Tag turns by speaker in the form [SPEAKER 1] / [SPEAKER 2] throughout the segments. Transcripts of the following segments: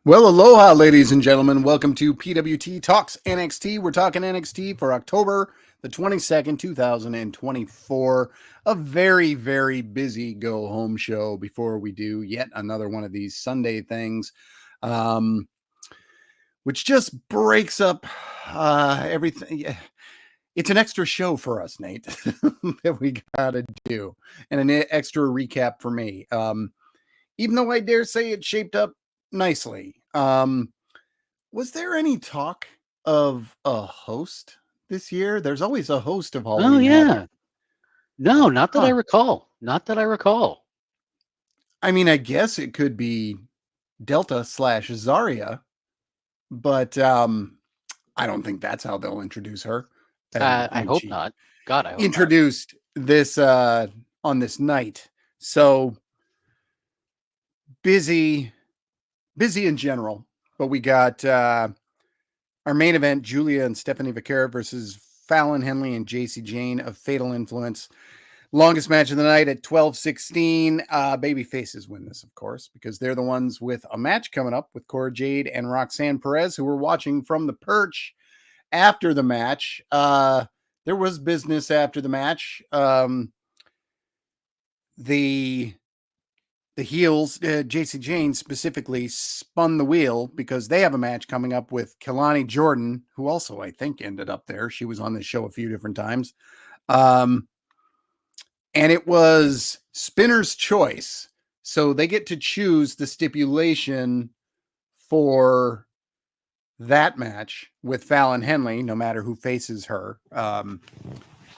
[SPEAKER 1] Well, aloha, ladies and gentlemen. Welcome to PWT Talks NXT. We're talking NXT for October the 22nd, 2024. A very, very busy go home show before we do yet another one of these Sunday things, which just breaks up everything. It's an extra show for us, Nate, that we got to do, and an extra recap for me. Even though I dare say it shaped up nicely. Was there any talk of a host this year? There's always a host of
[SPEAKER 2] Oh
[SPEAKER 1] Halloween Havoc.
[SPEAKER 2] yeah. No, not that I
[SPEAKER 1] Huh.
[SPEAKER 2] recall. Not that I recall.
[SPEAKER 1] I mean, I guess it could be Delta slash Zarya, but I don't think that's how they'll introduce her.
[SPEAKER 2] I hope
[SPEAKER 1] She
[SPEAKER 2] not. God, I hope not.
[SPEAKER 1] introduced this on this night. So busy in general. But we got our main event, Giulia and Stephanie Vaquer versus Fallon Henley and JC Jane of Fatal Influence. Longest match of the night at 12:16. Baby faces win this, of course, because they're the ones with a match coming up with Cora Jade and Roxanne Perez, who were watching from the perch after the match. There was business after the match. The heels, JC Jane specifically, spun the wheel because they have a match coming up with Kelani Jordan, who also, I think, ended up there. She was on this show a few different times. And it was Spinner's choice. So they get to choose the stipulation for that match with Fallon Henley, no matter who faces her.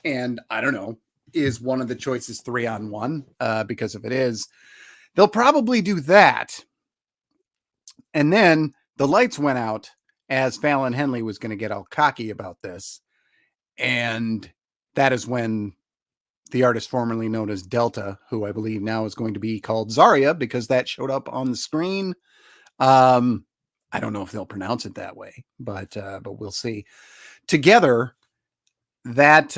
[SPEAKER 1] And I don't know, is one of the choices 3-on-1? Because if it is, they'll probably do that. And then the lights went out as Fallon Henley was going to get all cocky about this. And that is when the artist formerly known as Delta, who I believe now is going to be called Zarya because that showed up on the screen. I don't know if they'll pronounce it that way, but we'll see. Together, that's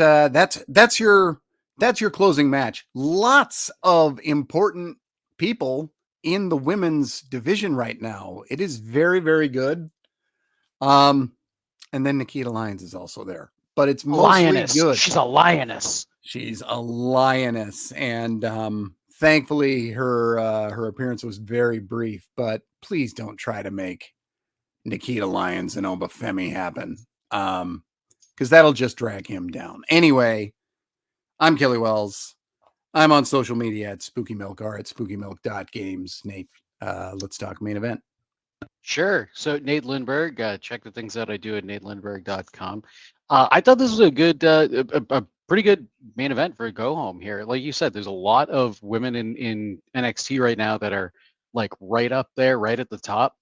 [SPEAKER 1] your closing match. Lots of important people in the women's division right now. It is very, very good. And then Nikita Lyons is also there, but it's mostly
[SPEAKER 2] Lioness.
[SPEAKER 1] good.
[SPEAKER 2] She's a lioness.
[SPEAKER 1] She's a lioness, and thankfully her appearance was very brief. But please don't try to make Nikita Lyons and Oba Femi happen, because that'll just drag him down. Anyway, I'm Kelly Wells. I'm on social media at Spooky Milk or at spookymilk.games. Nate, let's talk main event.
[SPEAKER 2] Sure. So Nate Lindberg, check the things out I do at natelindberg.com. I thought this was a good, a pretty good main event for a go home here. Like you said, there's a lot of women in NXT right now that are like right up there, right at the top.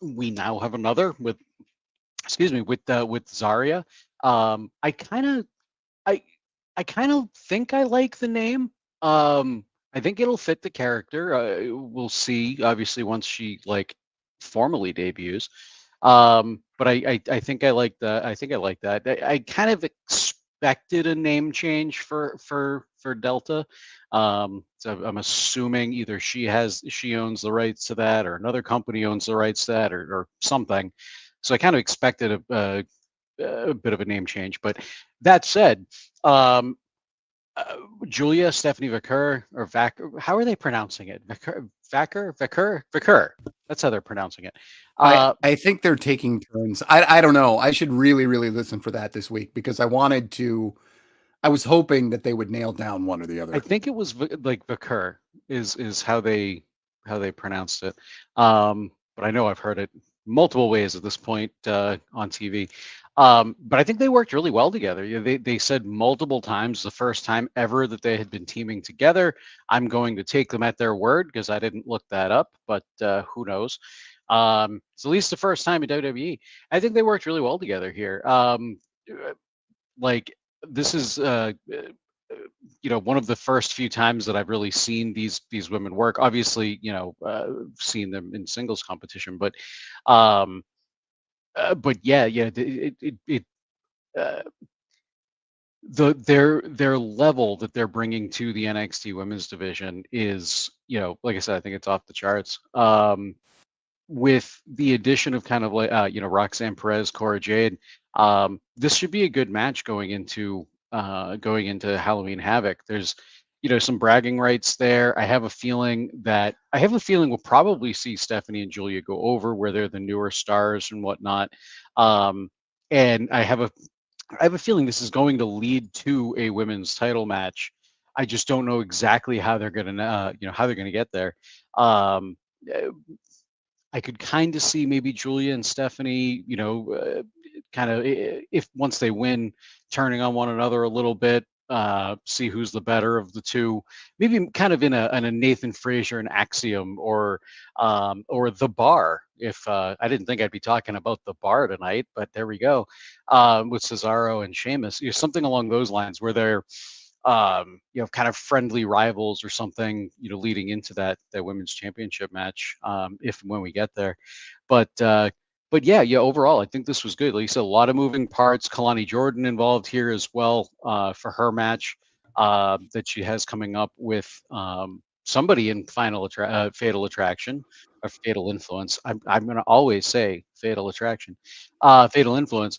[SPEAKER 2] We now have another with, excuse me, with Zarya. I kind of, I kind of think I like the name. I think it'll fit the character. We'll see, obviously, once she like formally debuts. But I think I like that. I think I like that. I kind of expected a name change for Delta. So I'm assuming either she owns the rights to that, or another company owns the rights to that, or something. So I kind of expected a bit of a name change. But that said, Giulia, Stephanie Vaquer, or Vaquer, how are they pronouncing it? Vaquer. That's how they're pronouncing it.
[SPEAKER 1] I think they're taking turns. I don't know. I should really, really listen for that this week because I was hoping that they would nail down one or the other.
[SPEAKER 2] I think it was like Vaquer is how they pronounced it. But I know I've heard it multiple ways at this point on TV. But I think they worked really well together. They said multiple times the first time ever that they had been teaming together. I'm going to take them at their word because I didn't look that up, but who knows? It's at least the first time in WWE. I think they worked really well together here. Like this is one of the first few times that I've really seen these women work. Obviously, seen them in singles competition, but yeah, their level that they're bringing to the NXT women's division is, like I said, I think it's off the charts. with the addition of kind of like Roxanne Perez, Cora Jade, this should be a good match going into Halloween Havoc. There's some bragging rights there. I have a feeling we'll probably see Stephanie and Giulia go over where they're the newer stars and whatnot. And I have a feeling this is going to lead to a women's title match. I just don't know exactly how they're gonna how they're gonna get there. Um, uh, I could kind of see maybe Julia and Stephanie, kind of if once they win, turning on one another a little bit, see who's the better of the two. Maybe kind of in a Nathan Frazier and Axiom or the Bar. If I didn't think I'd be talking about the Bar tonight, but there we go, with Cesaro and Sheamus, something along those lines where they're kind of friendly rivals or something, leading into that women's championship match, if and when we get there. But yeah, overall, I think this was good. Like you said, a lot of moving parts. Kalani Jordan involved here as well, for her match that she has coming up with somebody in Fatal Attraction or Fatal Influence. I'm going to always say Fatal Attraction, Fatal Influence.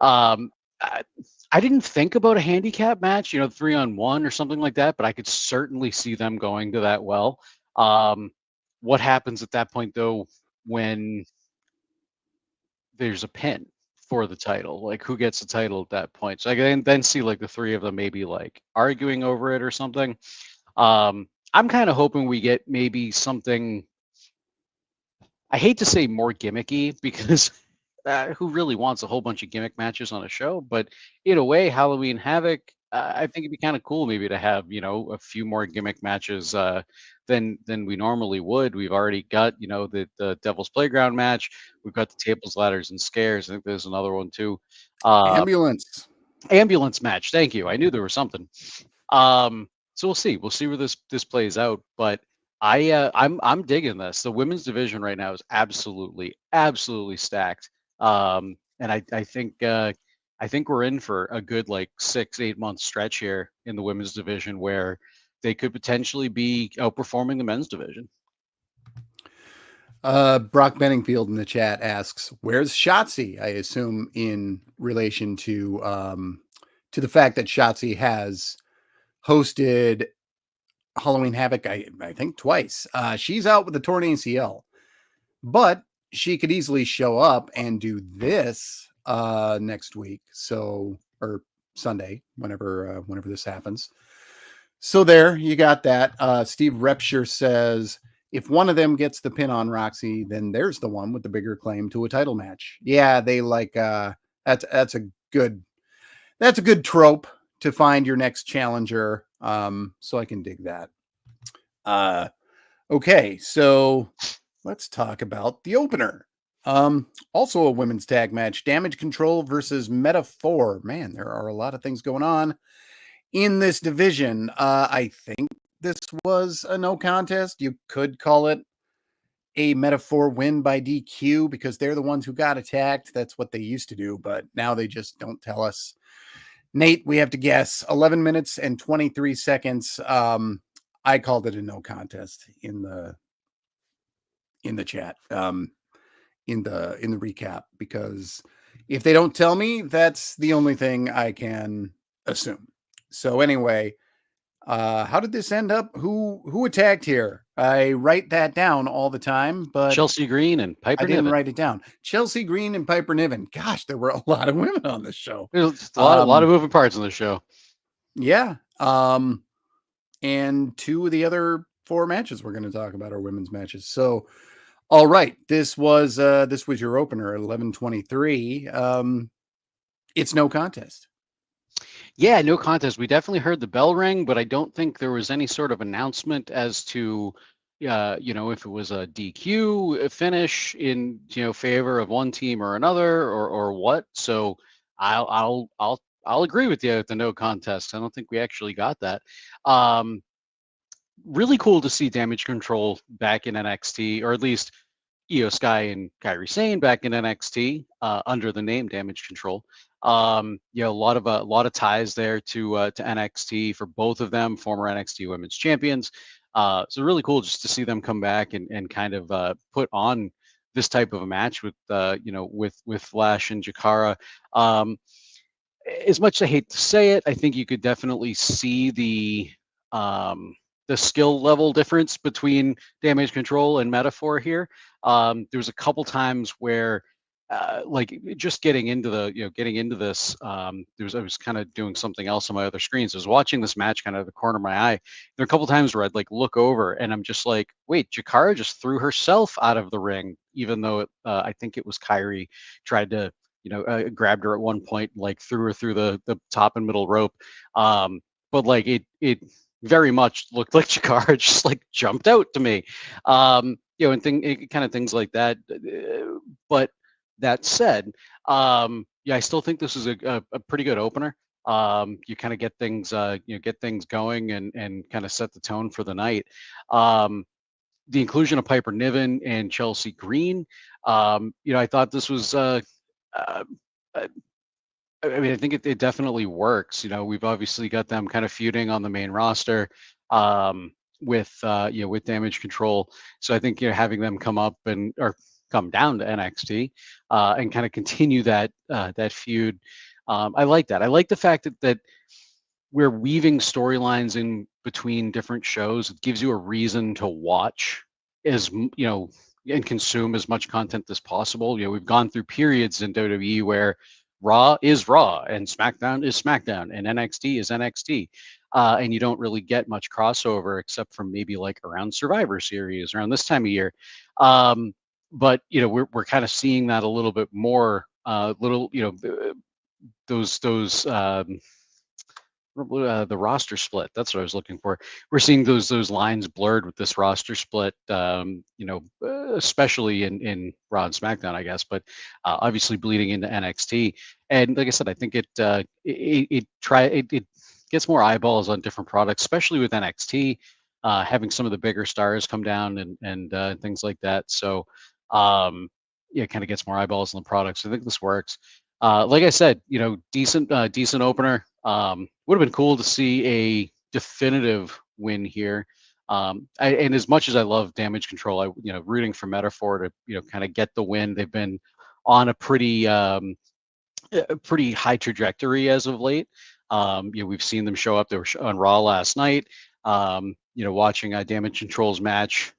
[SPEAKER 2] Um, I, I didn't think about a handicap match, 3-on-1 or something like that, but I could certainly see them going to that well. What happens at that point, though, when there's a pin for the title? Like, who gets the title at that point? So I can then see like the three of them maybe like arguing over it or something. I'm kind of hoping we get maybe something. I hate to say more gimmicky because who really wants a whole bunch of gimmick matches on a show? But in a way, Halloween Havoc, I think it'd be kind of cool maybe to have a few more gimmick matches than we normally would. We've already got the Devil's Playground match. We've got the tables, ladders, and scares. I think there's another one too.
[SPEAKER 1] Ambulance.
[SPEAKER 2] Ambulance match. Thank you. I knew there was something. So we'll see. We'll see where this plays out. But I'm digging this. The women's division right now is absolutely stacked. And I think we're in for a good like 6-8 month stretch here in the women's division where they could potentially be outperforming the men's division.
[SPEAKER 1] Brock Benningfield in the chat asks, "Where's Shotzi?" I assume in relation to the fact that Shotzi has hosted Halloween Havoc, I think twice. She's out with a torn ACL, but she could easily show up and do this next week, or Sunday, whenever this happens. So there, you got that. Steve Repshire says, if one of them gets the pin on Roxy, then there's the one with the bigger claim to a title match. Yeah, they like that's a good trope to find your next challenger. So I can dig that. Okay, so let's talk about the opener. Also a women's tag match, Damage Control versus Meta 4. Man, there are a lot of things going on in this division. I think this was a no contest. You could call it a Meta 4 win by DQ because they're the ones who got attacked. That's what they used to do, but now they just don't tell us. Nate, we have to guess. 11 minutes and 23 seconds. I called it a no contest in the chat, in the recap, because if they don't tell me, that's the only thing I can assume. So anyway, how did this end up? Who attacked here? I write that down all the time, but
[SPEAKER 2] Chelsea Green and Piper
[SPEAKER 1] Niven.
[SPEAKER 2] Niven.
[SPEAKER 1] Write it down. Chelsea Green and Piper Niven. Gosh, there were a lot of women on this show.
[SPEAKER 2] There's a lot of moving parts on the show.
[SPEAKER 1] Yeah. And two of the other 4 matches we're going to talk about are women's matches. So, all right, this was your opener at 11:23. It's no contest.
[SPEAKER 2] Yeah, no contest. We definitely heard the bell ring, but I don't think there was any sort of announcement as to, if it was a DQ finish in, favor of one team or another, or what. So I'll agree with you with the no contest. I don't think we actually got that. Really cool to see Damage Control back in NXT, or at least Io Sky and Kairi Sane back in NXT under the name Damage Control. A lot of ties there to NXT for both of them, former NXT Women's Champions. So really cool just to see them come back and kind of put on this type of a match with with Flash and Jakara. As much as I hate to say it, I think you could definitely see the skill level difference between Damage Control and Metaphor here. There was a couple times where, like just getting into getting into this, I was kind of doing something else on my other screens. I was watching this match kind of the corner of my eye. There are a couple times where I'd like look over and I'm just like, wait, Jakara just threw herself out of the ring, even though I think it was Kyrie tried to grabbed her at one point, like threw her through the top and middle rope. But like it very much looked like Jakara just like jumped out to me. And kind of things like that. But that said, yeah, I still think this is a pretty good opener. You kind of get things get things going and kind of set the tone for the night. The inclusion of Piper Niven and Chelsea Green, I thought this was uh, uh, I mean, I think it definitely works. We've obviously got them kind of feuding on the main roster, with Damage Control. So I think having them come up or come down to NXT and kind of continue that feud. I like that. I like the fact that we're weaving storylines in between different shows. It gives you a reason to watch and consume as much content as possible. We've gone through periods in WWE where Raw is Raw and SmackDown is SmackDown and NXT is NXT. And you don't really get much crossover except from maybe like around Survivor Series around this time of year. But we're kind of seeing that a little bit more. Those the roster split. That's what I was looking for. We're seeing those lines blurred with this roster split. Especially in Raw and SmackDown, I guess, but obviously bleeding into NXT. And like I said, I think it gets more eyeballs on different products, especially with NXT having some of the bigger stars come down and things like that. So it kind of gets more eyeballs on the products. I think this works. Like I said, decent opener. Would have been cool to see a definitive win here. And as much as I love Damage Control, rooting for Metaphor to kind of get the win. They've been on a pretty high trajectory as of late. We've seen them show up. They were on Raw last night. Watching Damage Control's match.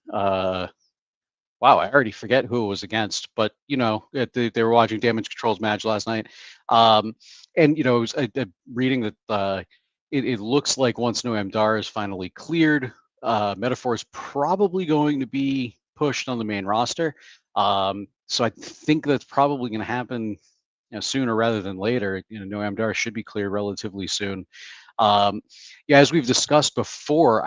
[SPEAKER 2] Wow, I already forget who it was against, but they were watching Damage Control's match last night, and reading that it looks like once Noam Dar is finally cleared, Metaphor is probably going to be pushed on the main roster. So I think that's probably going to happen sooner rather than later. Noam Dar should be cleared relatively soon. As we've discussed before,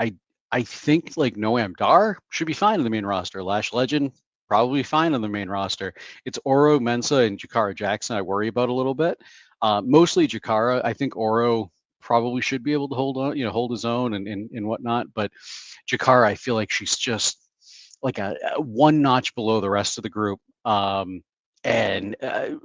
[SPEAKER 2] I think like Noam Dar should be fine in the main roster. Lash Legend probably fine on the main roster. It's Oro, Mensa, and Jakara Jackson I worry about a little bit. Mostly Jakara. I think Oro probably should be able to hold his own and whatnot. But Jakara, I feel like she's just like a one notch below the rest of the group. And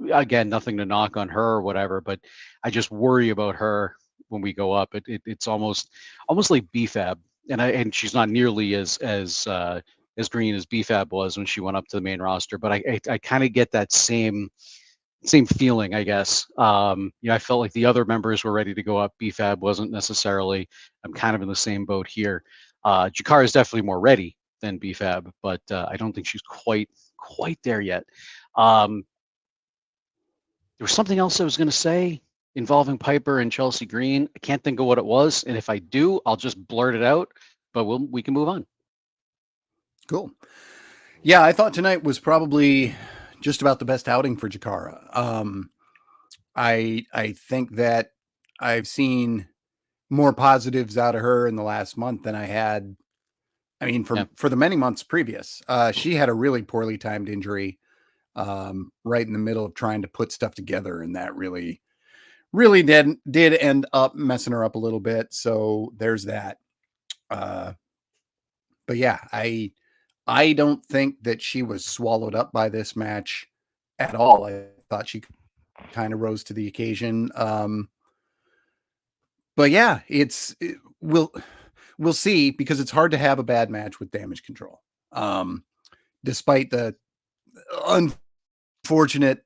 [SPEAKER 2] again, nothing to knock on her or whatever, but I just worry about her when we go up. It's almost like BFAB. And she's not nearly as green as BFAB was when she went up to the main roster, but I kind of get that same feeling, I guess. I felt like the other members were ready to go up. BFAB wasn't necessarily. I'm kind of in the same boat here. Jakara is definitely more ready than BFAB, but I don't think she's quite there yet. There was something else I was going to say involving Piper and Chelsea Green. I can't think of what it was, and if I do, I'll just blurt it out. But we can move on.
[SPEAKER 1] Cool. Yeah, I thought tonight was probably just about the best outing for Jakara. I think that I've seen more positives out of her in the last month than I had. I mean, for the many months previous. She had a really poorly timed injury right in the middle of trying to put stuff together, and that really did end up messing her up a little bit. So there's that. But yeah, I don't think that she was swallowed up by this match at all. I thought she kind of rose to the occasion. But yeah, we'll see, because it's hard to have a bad match with Damage Control. Despite the unfortunate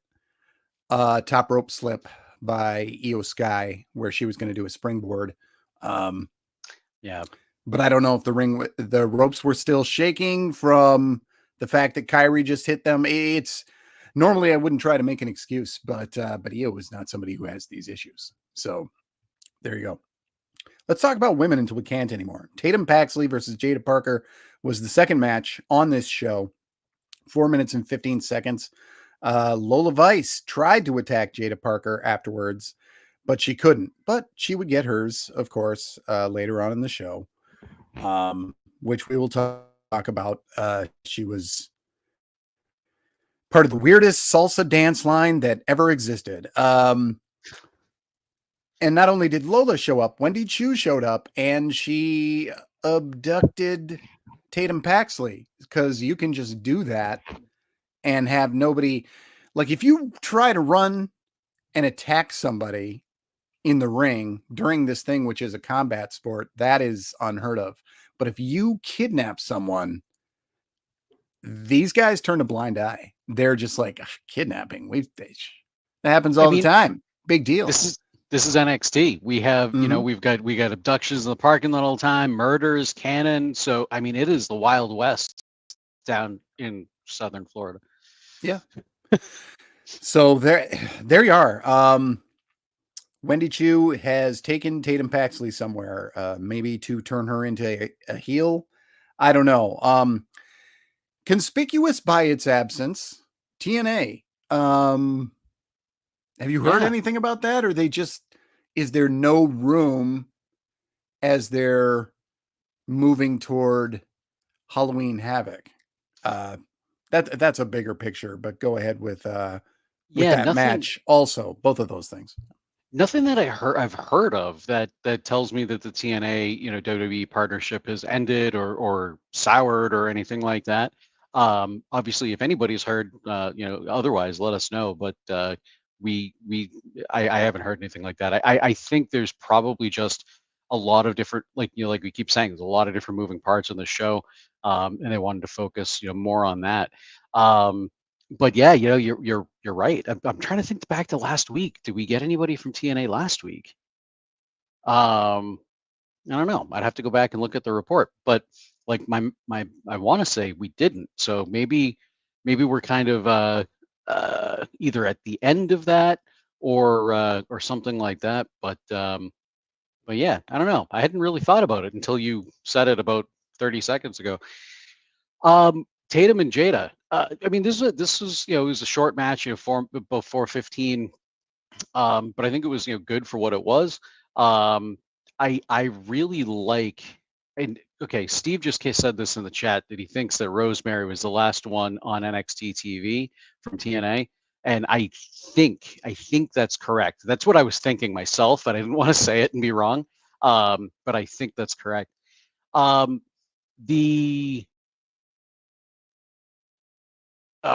[SPEAKER 1] top rope slip by Io Sky where she was going to do a springboard.
[SPEAKER 2] Yeah.
[SPEAKER 1] But I don't know if the ropes were still shaking from the fact that Kyrie just hit them. It's normally I wouldn't try to make an excuse, but Io is not somebody who has these issues. So there you go. Let's talk about women until we can't anymore. Tatum Paxley versus Jaida Parker was the second match on this show. 4 minutes and 15 seconds. Lola Vice tried to attack Jaida Parker afterwards, but she couldn't. But she would get hers, of course, later on in the show, which we will talk about. She was part of the weirdest salsa dance line that ever existed. And not only did Lola show up, Wendy Chu showed up, and she abducted Tatum Paxley, because you can just do that and have nobody. Like, if you try to run and attack somebody in the ring during this thing, which is a combat sport, that is unheard of. But if you kidnap someone, these guys turn a blind eye. They're just like, kidnapping. That happens all the time. Big deal.
[SPEAKER 2] This is NXT. We have, we got abductions in the parking lot all the time, murders, canon. So, I mean, it is the Wild West down in Southern Florida.
[SPEAKER 1] Yeah. So there you are. Wendy Chu has taken Tatum Paxley somewhere, maybe to turn her into a heel. I don't know. Conspicuous by its absence, TNA. Have you heard anything about that? Or is there no room as they're moving toward Halloween Havoc? That's a bigger picture, but go ahead with that match also, both of those things.
[SPEAKER 2] Nothing that I've heard of that tells me that the TNA, WWE partnership has ended or soured or anything like that. Obviously, if anybody's heard, otherwise, let us know. But I haven't heard anything like that. I think there's probably just a lot of different, like we keep saying, there's a lot of different moving parts on the show, and they wanted to focus, more on that. But yeah, you're right. I'm trying to think back to last week. Did we get anybody from TNA last week? I don't know. I'd have to go back and look at the report. But like I want to say we didn't. So maybe we're kind of either at the end of that or something like that. But yeah, I don't know. I hadn't really thought about it until you said it about 30 seconds ago. Tatum and Jaida. I mean, this was it was a short match, about 4:15. But I think it was good for what it was. I really like, and okay, Steve just said this in the chat that he thinks that Rosemary was the last one on NXT TV from TNA, and I think that's correct. That's what I was thinking myself, but I didn't want to say it and be wrong. But I think that's correct.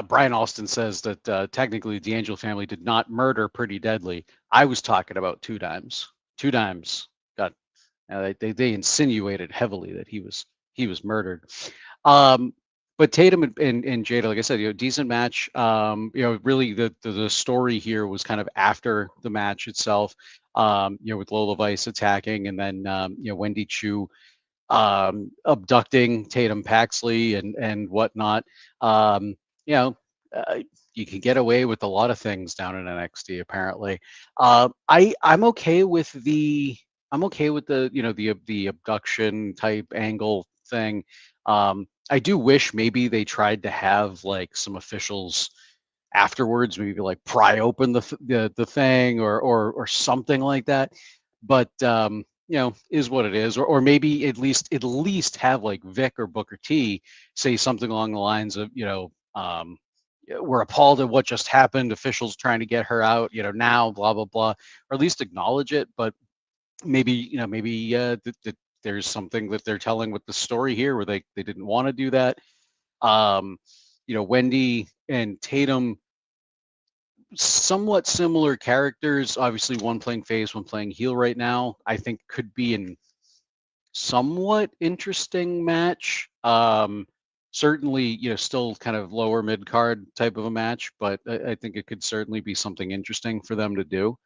[SPEAKER 2] Brian Alston says that technically the Angel family did not murder Pretty Deadly. I was talking about 2 times. 2 times got they insinuated heavily that he was murdered. But Tatum and Jaida, like I said, decent match. Really the story here was kind of after the match itself. With Lola Vice attacking, and then Wendy Chu abducting Tatum Paxley and whatnot. You can get away with a lot of things down in NXT apparently. I'm okay with the the abduction type angle thing. I do wish maybe they tried to have like some officials afterwards, maybe like pry open the thing or something like that. But is what it is, or maybe at least have like Vic or Booker T say something along the lines of we're appalled at what just happened. Officials trying to get her out, now, blah blah blah, or at least acknowledge it. But maybe there's something that they're telling with the story here where they didn't want to do that. Wendy and Tatum, somewhat similar characters. Obviously, one playing face, one playing heel right now. I think could be an somewhat interesting match. certainly, still kind of lower mid card type of a match, but I think it could certainly be something interesting for them to do.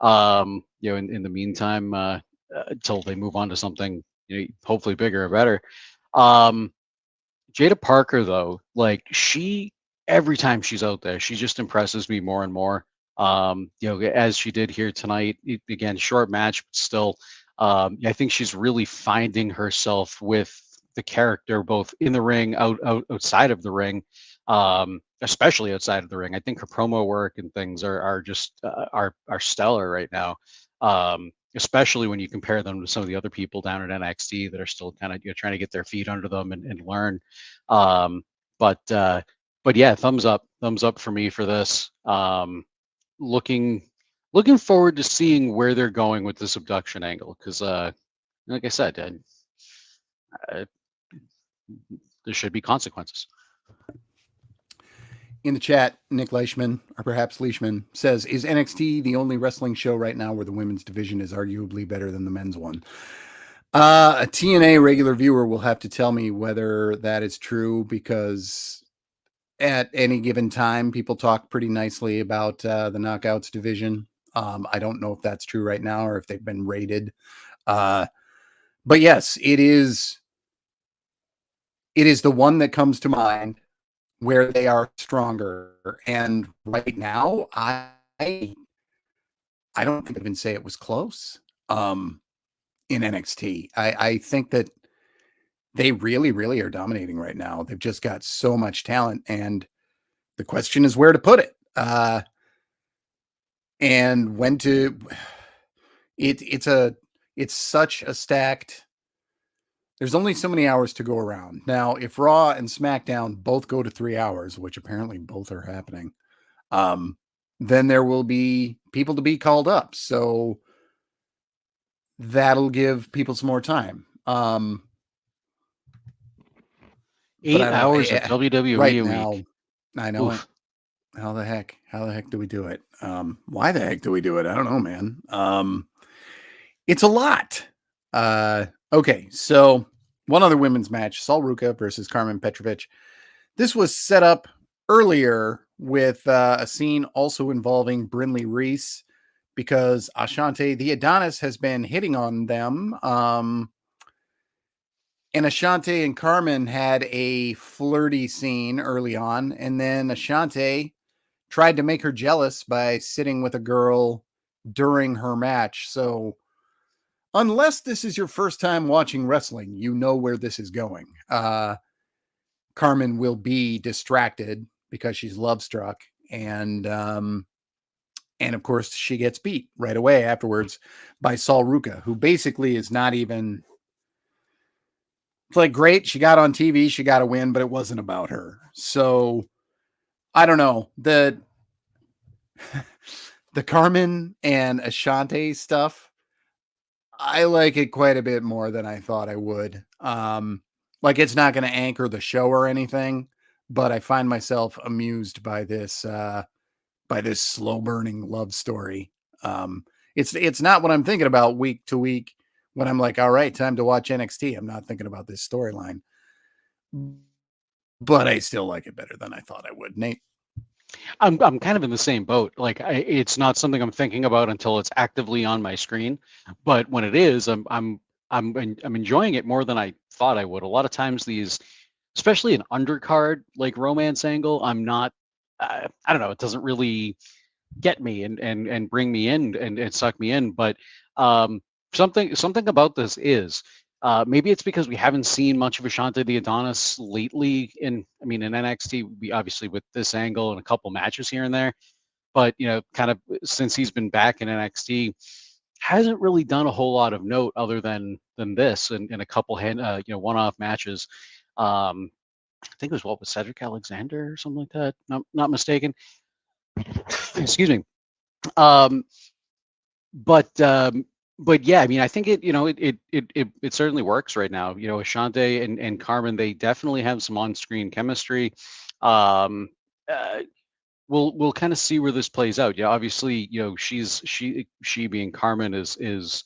[SPEAKER 2] In the meantime, until they move on to something, hopefully bigger or better. Um, Jada Parker, though, like every time she's out there, she just impresses me more and more. As she did here tonight, again, short match, but still, I think she's really finding herself with the character, both in the ring, outside of the ring, especially outside of the ring. I think her promo work and things are just are stellar right now. Especially when you compare them to some of the other people down at NXT that are still kind of trying to get their feet under them and learn. Um, but yeah, thumbs up for me for this. Looking forward to seeing where they're going with this abduction angle, because like I said, there should be consequences.
[SPEAKER 1] In the chat, Nick Leishman, or perhaps Leishman, says, is NXT the only wrestling show right now where the women's division is arguably better than the men's one? A TNA regular viewer will have to tell me whether that is true, because at any given time, people talk pretty nicely about the Knockouts division. I don't know if that's true right now or if they've been raided. But yes, it is the one that comes to mind where they are stronger. And right now, I don't think I even say it was close in NXT. I think that they really, really are dominating right now. They've just got so much talent, and the question is where to put it. And when to it's such a stacked, there's only so many hours to go around. Now, if Raw and SmackDown both go to 3 hours, which apparently both are happening, then there will be people to be called up. So that'll give people some more time.
[SPEAKER 2] 8 hours of WWE
[SPEAKER 1] right
[SPEAKER 2] a
[SPEAKER 1] now,
[SPEAKER 2] week.
[SPEAKER 1] I know it. How the heck do we do it? Why the heck do we do it? I don't know, man. It's a lot. Okay, so one other women's match, Sol Ruca versus Karmen Petrovic. This was set up earlier with a scene also involving Brinley Reese, because Ashante, the Adonis, has been hitting on them. And Ashante and Karmen had a flirty scene early on, and then Ashante tried to make her jealous by sitting with a girl during her match. So unless this is your first time watching wrestling, you know where this is going. Karmen will be distracted because she's love struck, and of course she gets beat right away afterwards by Sol Ruca, who basically is not even. It's like, great, she got on TV, she got a win, but it wasn't about her. So I don't know. The Karmen and Ashante stuff, I like it quite a bit more than I thought I would. Like, it's not going to anchor the show or anything, but I find myself amused by this slow burning love story. It's not what I'm thinking about week to week when I'm like, all right, time to watch NXT. I'm not thinking about this storyline, but I still like it better than I thought I would. Nate?
[SPEAKER 2] I'm kind of in the same boat. Like, it's not something I'm thinking about until it's actively on my screen, but when it is, I'm enjoying it more than I thought I would. A lot of times these, especially an undercard like romance angle, I'm not. I don't know. It doesn't really get me and bring me in and suck me in. But something about this is. Maybe it's because we haven't seen much of Ashante the Adonis lately. In NXT, we obviously with this angle and a couple matches here and there, but kind of since he's been back in NXT, hasn't really done a whole lot of note other than this and a couple one-off matches. I think it was with Cedric Alexander or something like that. Not mistaken. Excuse me. But yeah, I think it certainly works right now. Ashante and Karmen, they definitely have some on-screen chemistry. We'll kind of see where this plays out. Yeah, obviously, she being Karmen is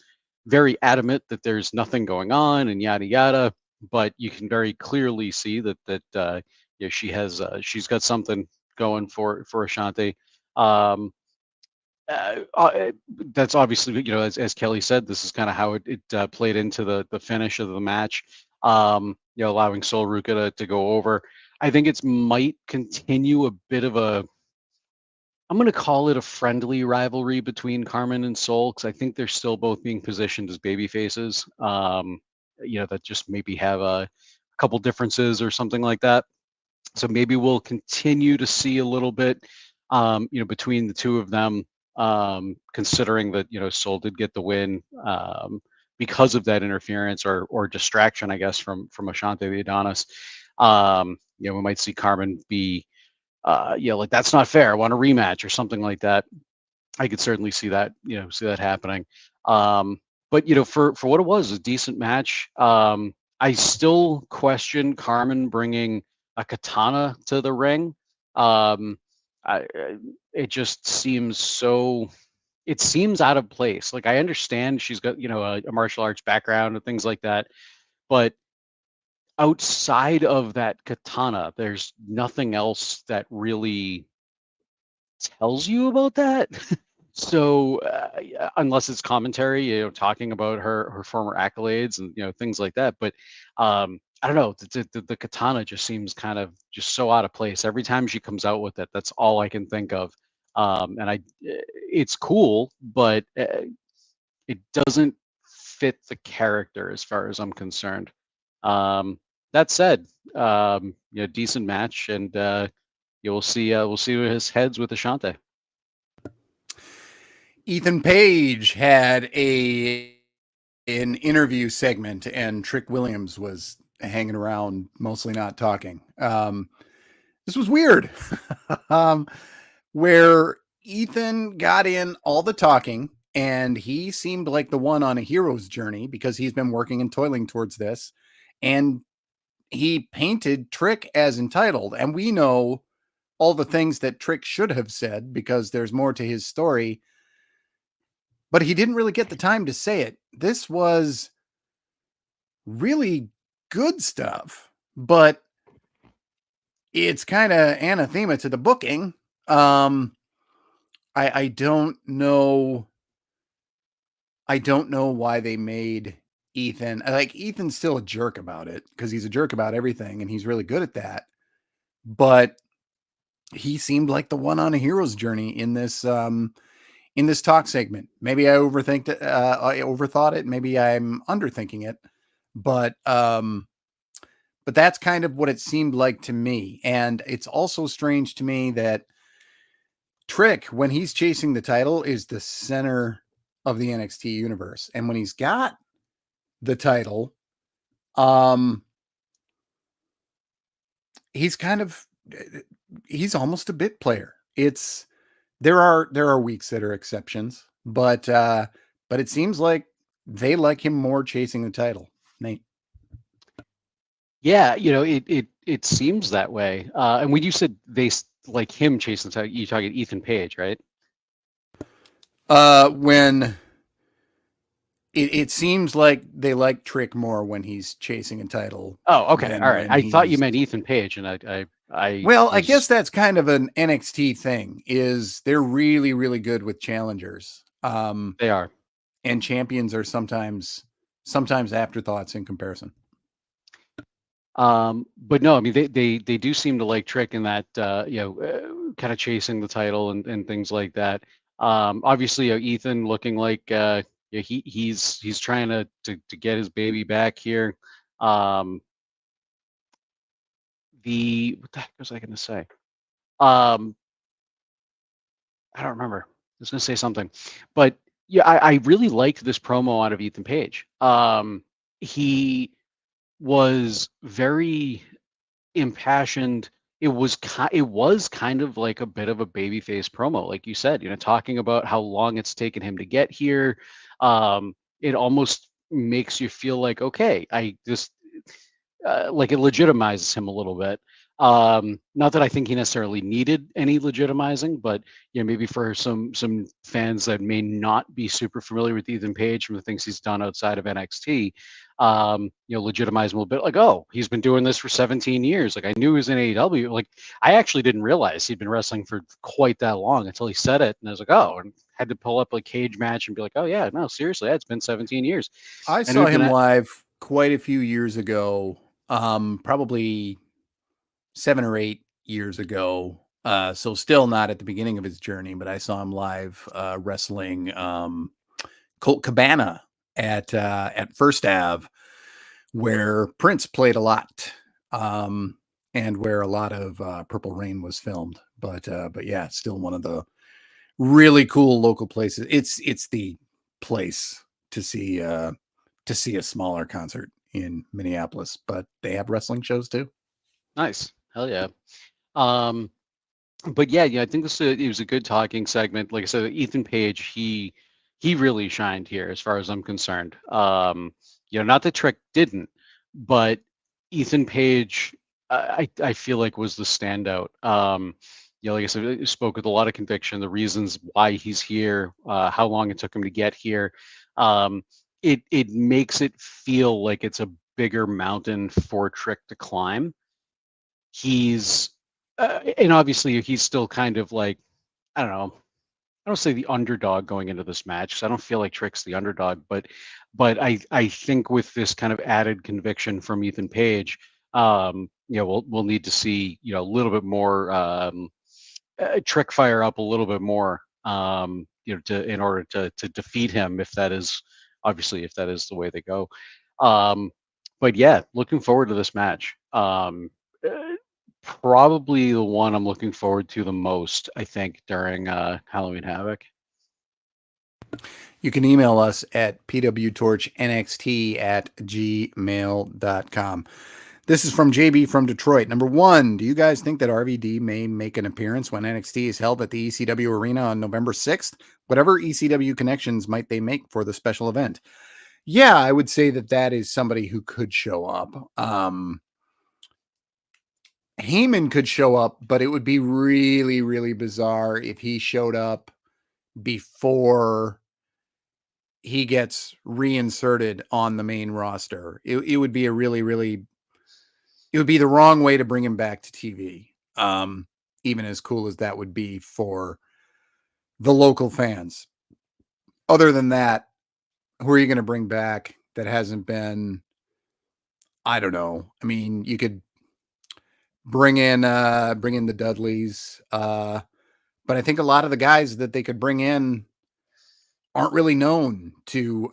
[SPEAKER 2] very adamant that there's nothing going on and yada yada. but you can very clearly see that she's got something going for Ashante. Um, uh, uh, that's obviously, as Kelly said, this is kind of how it played into the finish of the match. Allowing Sol Ruca to go over. I think it's might continue a bit of a, I'm going to call it a friendly rivalry between Karmen and Sol, because I think they're still both being positioned as baby faces. That just maybe have a couple differences or something like that. So maybe we'll continue to see a little bit, between the two of them, considering that, Sol did get the win because of that interference or distraction, I guess, from Ashante the Adonis. We might see Karmen be, like, that's not fair, I want a rematch or something like that. I could certainly see that, happening. But for what it was, a decent match. I still question Karmen bringing a katana to the ring. It just seems so. It seems out of place. Like, I understand she's got a martial arts background and things like that, but outside of that katana, there's nothing else that really tells you about that. So unless it's commentary, talking about her former accolades and things like that, but I don't know, the katana just seems kind of just so out of place every time she comes out with it. That's all I can think of, and it's cool, but it doesn't fit the character as far as I'm concerned. Um, that said, decent match, and we'll see where his heads with Ashante.
[SPEAKER 1] Ethan Page had an interview segment, and Trick Williams was hanging around, mostly not talking. This was weird, where Ethan got in all the talking, and he seemed like the one on a hero's journey because he's been working and toiling towards this, and he painted Trick as entitled. And we know all the things that Trick should have said because there's more to his story, but he didn't really get the time to say it. This was really good stuff, but it's kind of anathema to the booking. I don't know. I don't know why they made Ethan, like, Ethan's still a jerk about it because he's a jerk about everything and he's really good at that. But he seemed like the one on a hero's journey in this talk segment. Maybe I I overthought it. Maybe I'm underthinking it, but that's kind of what it seemed like to me. And it's also strange to me that Trick, when he's chasing the title, is the center of the NXT universe. And when he's got the title, he's almost a bit player. There are weeks that are exceptions, but it seems like they like him more chasing the title. Nate.
[SPEAKER 2] Yeah, it seems that way. And when you said they like him chasing the title, you talking Ethan Page, right?
[SPEAKER 1] When it seems like they like Trick more when he's chasing a title.
[SPEAKER 2] Oh, okay, all right. I thought you meant Ethan Page, and
[SPEAKER 1] I guess that's kind of an NXT thing. Is they're really, really good with challengers.
[SPEAKER 2] They are,
[SPEAKER 1] and champions are sometimes afterthoughts in comparison.
[SPEAKER 2] But no, I mean they do seem to like Trick in that kind of chasing the title and things like that. Obviously, Ethan looking like he's trying to get his baby back here. What the heck was I going to say? I don't remember. I was going to say something, but yeah, I really liked this promo out of Ethan Page. He was very impassioned. It was kind of like a bit of a babyface promo, like you said. Talking about how long it's taken him to get here. It almost makes you feel like, okay, I just like it legitimizes him a little bit. Not that I think he necessarily needed any legitimizing, but maybe for some fans that may not be super familiar with Ethan Page from the things he's done outside of NXT, legitimize him a little bit. Like, oh, he's been doing this for 17 years. Like, I knew he was in AEW. Like, I actually didn't realize he'd been wrestling for quite that long until he said it, and I was like, oh, and had to pull up a cage match and be like, oh yeah, no, seriously, it's been 17 years.
[SPEAKER 1] I
[SPEAKER 2] And
[SPEAKER 1] saw him live quite a few years ago, probably 7 or 8 years ago. So still not at the beginning of his journey, but I saw him live wrestling Colt Cabana at First Ave, where Prince played a lot, and where a lot of Purple Rain was filmed. But yeah, still one of the really cool local places. It's the place to see a smaller concert in Minneapolis, but they have wrestling shows too.
[SPEAKER 2] Nice. Hell yeah. But yeah, I think it was a good talking segment. Like I said, Ethan Page, he really shined here as far as I'm concerned. Not that Trick didn't, but Ethan Page, I feel like was the standout. Like I said, he spoke with a lot of conviction, the reasons why he's here, how long it took him to get here. It makes it feel like it's a bigger mountain for Trick to climb. He's and obviously he's still kind of like, I don't know, I don't say the underdog going into this match because I don't feel like Trick's the underdog, but I think with this kind of added conviction from Ethan Page, we'll need to see a little bit more Trick fire up a little bit more, in order to defeat him if that is the way they go. But yeah, looking forward to this match. Probably the one I'm looking forward to the most, I think, during Halloween Havoc.
[SPEAKER 1] You can email us at pwtorchnxt@gmail.com. This is from JB from Detroit. Number 1, do you guys think that RVD may make an appearance when NXT is held at the ECW Arena on November 6th? Whatever ECW connections might they make for the special event? Yeah, I would say that is somebody who could show up. Heyman could show up, but it would be really, really bizarre if he showed up before he gets reinserted on the main roster. It would be a really, really, it would be the wrong way to bring him back to TV. Even as cool as that would be for the local fans. Other than that, who are you going to bring back that hasn't been, I don't know. I mean, you could bring in the Dudleys. But I think a lot of the guys that they could bring in aren't really known to,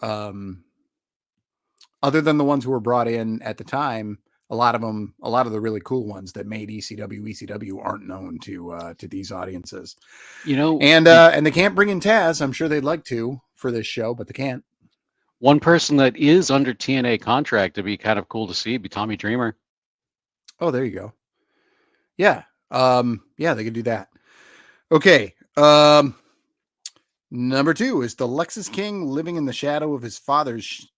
[SPEAKER 1] other than the ones who were brought in at the time. A lot of the really cool ones that made ECW aren't known to these audiences. And they can't bring in Taz. I'm sure they'd like to for this show, but they can't.
[SPEAKER 2] One person that is under TNA contract to be kind of cool to see would be Tommy Dreamer.
[SPEAKER 1] Oh, there you go. Yeah. Yeah, they could do that. Okay. Number 2, is the Lexus King living in the shadow of his father's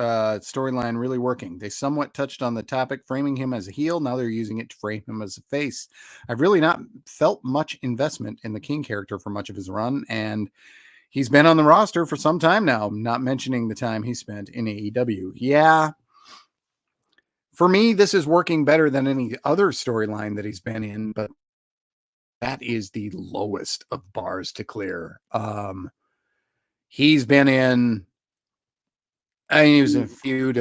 [SPEAKER 1] storyline really working? They somewhat touched on the topic, framing him as a heel. Now they're using it to frame him as a face. I've really not felt much investment in the King character for much of his run, and he's been on the roster for some time now, not mentioning the time he spent in AEW. Yeah. For me, this is working better than any other storyline that he's been in, but that is the lowest of bars to clear. He's been in, he was in a feud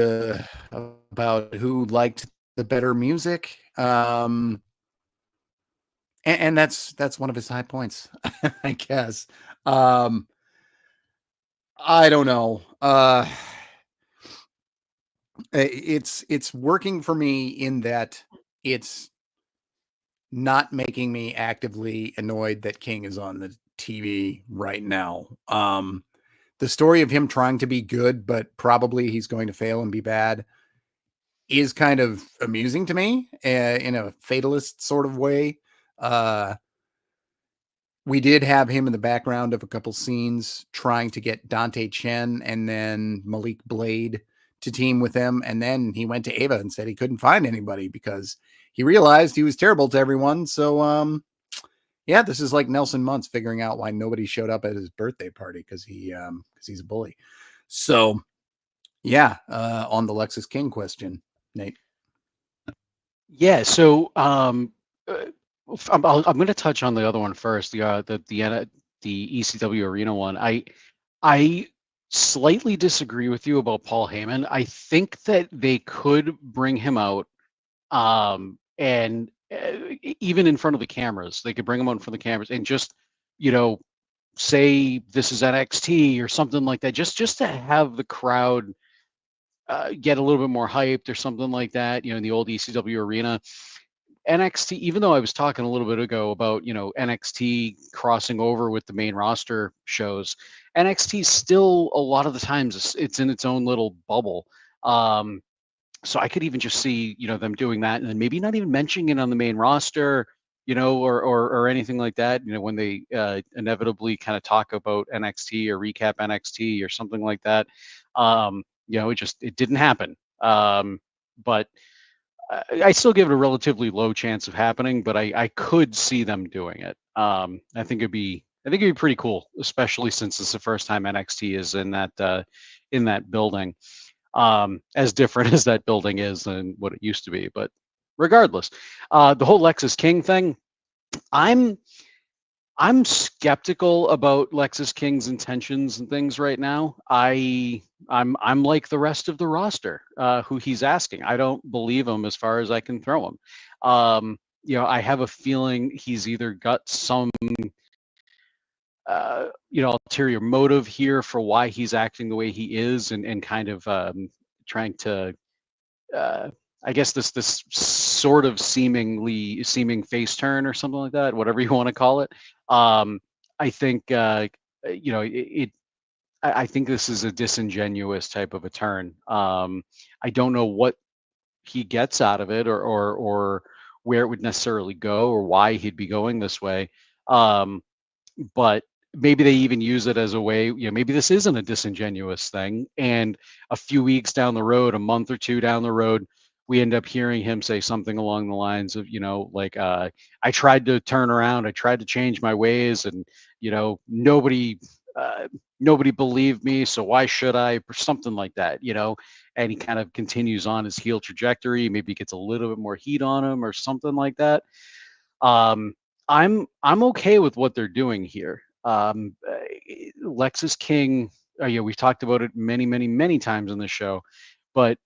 [SPEAKER 1] about who liked the better music. And that's one of his high points, I guess. I don't know. It's working for me in that it's not making me actively annoyed that King is on the TV right now. The story of him trying to be good, but probably he's going to fail and be bad, is kind of amusing to me in a fatalist sort of way. We did have him in the background of a couple scenes trying to get Dante Chen and then Malik Blade to team with him. And then he went to Ava and said he couldn't find anybody because he realized he was terrible to everyone. So, yeah, this is like Nelson Muntz figuring out why nobody showed up at his birthday party because he's a bully. So, yeah, on the Lexus King question, Nate.
[SPEAKER 2] Yeah. So I'm going to touch on the other one first. The ECW arena one. I slightly disagree with you about Paul Heyman. I think that they could bring him out, and even in front of the cameras, they could bring him out in front of the cameras and just, you know, say this is NXT or something like that, just to have the crowd get a little bit more hyped or something like that. In the old ECW arena. NXT, even though I was talking a little bit ago about, NXT crossing over with the main roster shows, NXT still a lot of the times it's in its own little bubble. So I could even just see, them doing that and then maybe not even mentioning it on the main roster, or anything like that, when they inevitably kind of talk about NXT or recap NXT or something like that. It didn't happen. But I still give it a relatively low chance of happening, but I could see them doing it. I think it'd be pretty cool, especially since it's the first time NXT is in that building. As different as that building is than what it used to be, but regardless, the whole Lexus King thing, I'm skeptical about Lexus King's intentions and things right now. I'm like the rest of the roster, who he's asking. I don't believe him as far as I can throw him. I have a feeling he's either got some ulterior motive here for why he's acting the way he is, and kind of trying to uh, I guess this sort of seeming face turn or something like that, whatever you want to call it. I think I think this is a disingenuous type of a turn. I don't know what he gets out of it, or where it would necessarily go, or why he'd be going this way. But maybe they even use it as a way, maybe this isn't a disingenuous thing, and a few weeks down the road, a month or two down the road, we end up hearing him say something along the lines of, like, I tried to turn around, I tried to change my ways, and nobody nobody believed me, so why should I, or something like that. And he kind of continues on his heel trajectory, maybe gets a little bit more heat on him or something like that. um I'm okay with what they're doing here. Lexus King, yeah, we've talked about it many, many, many times on the show, but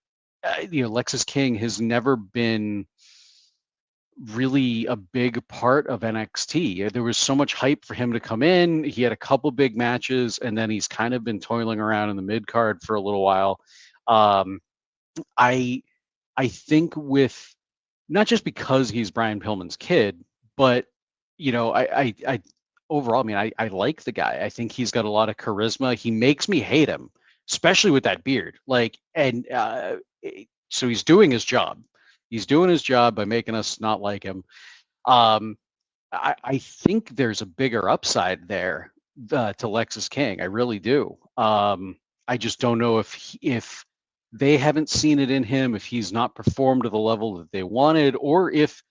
[SPEAKER 2] Lexus King has never been really a big part of NXT. There was so much hype for him to come in. He had a couple big matches, and then he's kind of been toiling around in the mid card for a little while. Um, I I think with, not just because he's Brian Pillman's kid, but I overall, I mean, I like the guy. I think he's got a lot of charisma. He makes me hate him, especially with that beard. Like, and so he's doing his job. He's doing his job by making us not like him. Um, I think there's a bigger upside there, to Lexus King. I really do. I just don't know if they haven't seen it in him, if he's not performed to the level that they wanted, or if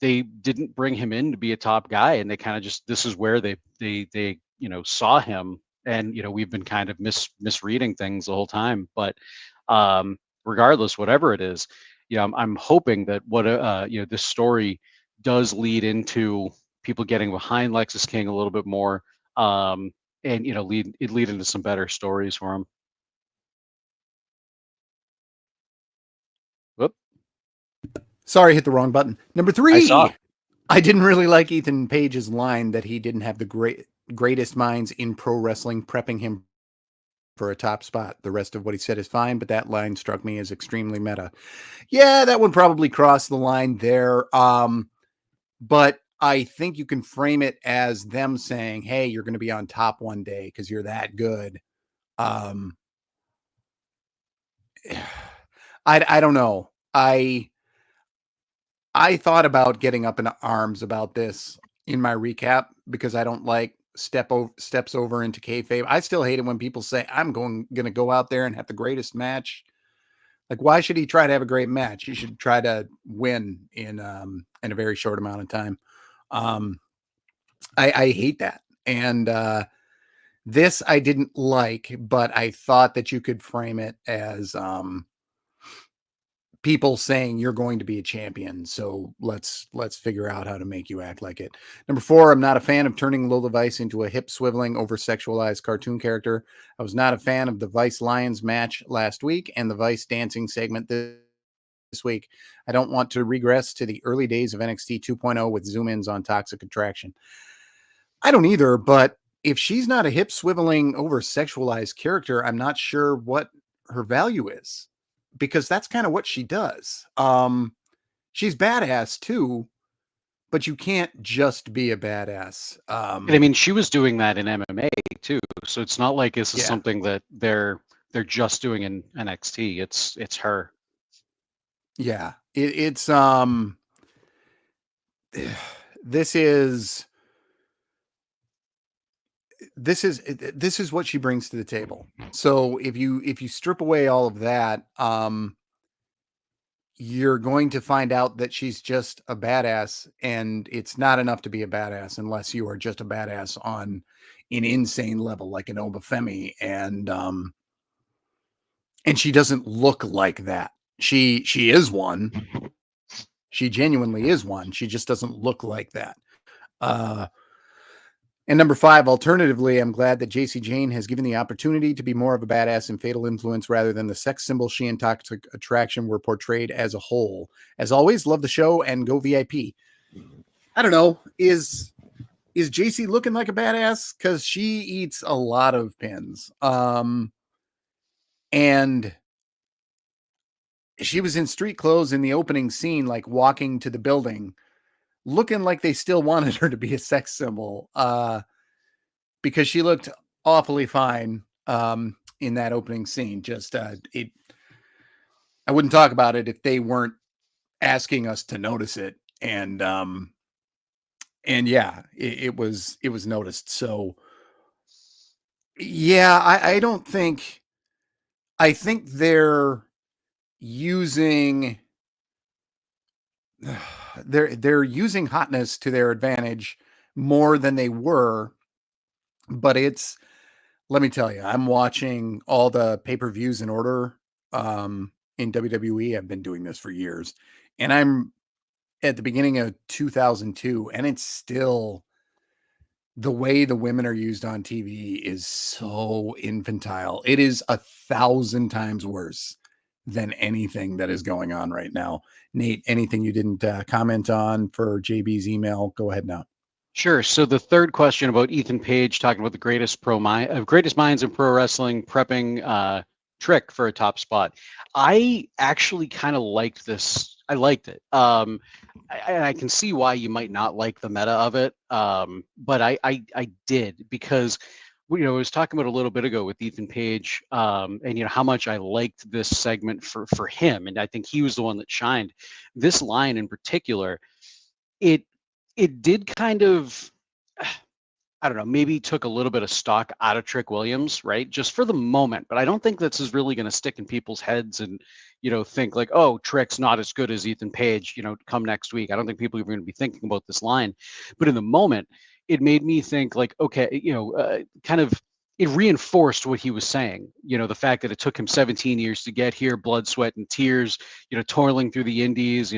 [SPEAKER 2] they didn't bring him in to be a top guy, and they kind of just, this is where they saw him, and we've been kind of misreading things the whole time. But regardless, whatever it is, I'm hoping that what this story does lead into people getting behind Lexus King a little bit more, and lead into some better stories for him. Whoop.
[SPEAKER 1] Sorry, hit the wrong button. Number
[SPEAKER 2] I saw.
[SPEAKER 1] 3. I didn't really like Ethan Page's line that he didn't have the greatest minds in pro wrestling prepping him for a top spot. The rest of what he said is fine, but that line struck me as extremely meta. Yeah, that would probably cross the line there. But I think you can frame it as them saying, hey, you're going to be on top one day because you're that good. I don't know. I thought about getting up in arms about this in my recap because I don't like steps over into kayfabe. I still hate it when people say I'm going to go out there and have the greatest match. Like, why should he try to have a great match? He should try to win in a very short amount of time. I hate that. And this I didn't like, but I thought that you could frame it as people saying you're going to be a champion. So let's figure out how to make you act like it. Number 4, I'm not a fan of turning Lola Vice into a hip swiveling, over sexualized cartoon character. I was not a fan of the Vice Lions match last week and the Vice dancing segment this week. I don't want to regress to the early days of NXT 2.0 with zoom ins on toxic attraction. I don't either, but if she's not a hip swiveling, over sexualized character, I'm not sure what her value is, because that's kind of what she does. She's badass too, but you can't just be a badass.
[SPEAKER 2] And I mean, she was doing that in MMA too, so it's not like this is
[SPEAKER 1] Yeah.
[SPEAKER 2] something that they're just doing in NXT. It's her.
[SPEAKER 1] Yeah, it's this is what she brings to the table. So if you strip away all of that, you're going to find out that she's just a badass, and it's not enough to be a badass unless you are just a badass on an insane level, like an Femi, and she doesn't look like that. She is one. She genuinely is one. She just doesn't look like that. And number 5, alternatively, I'm glad that JC Jane has given the opportunity to be more of a badass and fatal influence rather than the sex symbol she and toxic attraction were portrayed as a whole. As always, love the show and go VIP. I don't know. Is JC looking like a badass? Because she eats a lot of pins. And she was in street clothes in the opening scene, like walking to the building, looking like they still wanted her to be a sex symbol. Because she looked awfully fine in that opening scene. Just I wouldn't talk about it if they weren't asking us to notice it. And yeah, it was noticed. So yeah, I don't think, I think they're using they're using hotness to their advantage more than they were. But it's, let me tell you, I'm watching all the pay-per-views in order in WWE. I've been doing this for years, and I'm at the beginning of 2002, and it's still, the way the women are used on TV is so infantile. It is 1,000 times worse than anything that is going on right now. Nate, anything you didn't comment on for JB's email? Go ahead now.
[SPEAKER 2] Sure. So the third question about Ethan Page talking about the greatest greatest minds in pro wrestling prepping Trick for a top spot. I actually kind of liked this. I liked it. I can see why you might not like the meta of it, but I did, because I was talking about a little bit ago with Ethan Page, and how much I liked this segment for him, and I think he was the one that shined. This line in particular, it did kind of, I don't know, maybe took a little bit of stock out of Trick Williams, right? Just for the moment. But I don't think this is really going to stick in people's heads and, think like, oh, Trick's not as good as Ethan Page, come next week. I don't think people are going to be thinking about this line. But in the moment, it made me think like, okay, kind of, it reinforced what he was saying. The fact that it took him 17 years to get here, blood, sweat, and tears, toiling through the indies,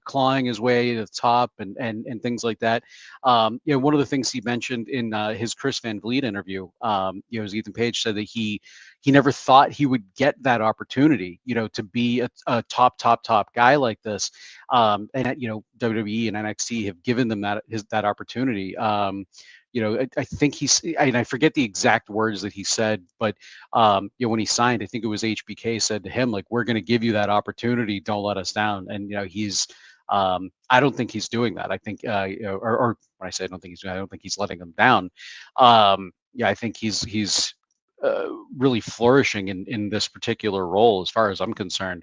[SPEAKER 2] clawing his way to the top and things like that. One of the things he mentioned in his Chris Van Vliet interview, as Ethan Page said that he never thought he would get that opportunity, to be a top guy like this. And WWE and NXT have given them that opportunity. I think I forget the exact words that he said, but when he signed, I think it was HBK said to him, like, we're going to give you that opportunity. Don't let us down. And, he's, I don't think he's doing that. I think, or when I say I don't think he's letting them down. I think he's really flourishing in this particular role, as far as I'm concerned.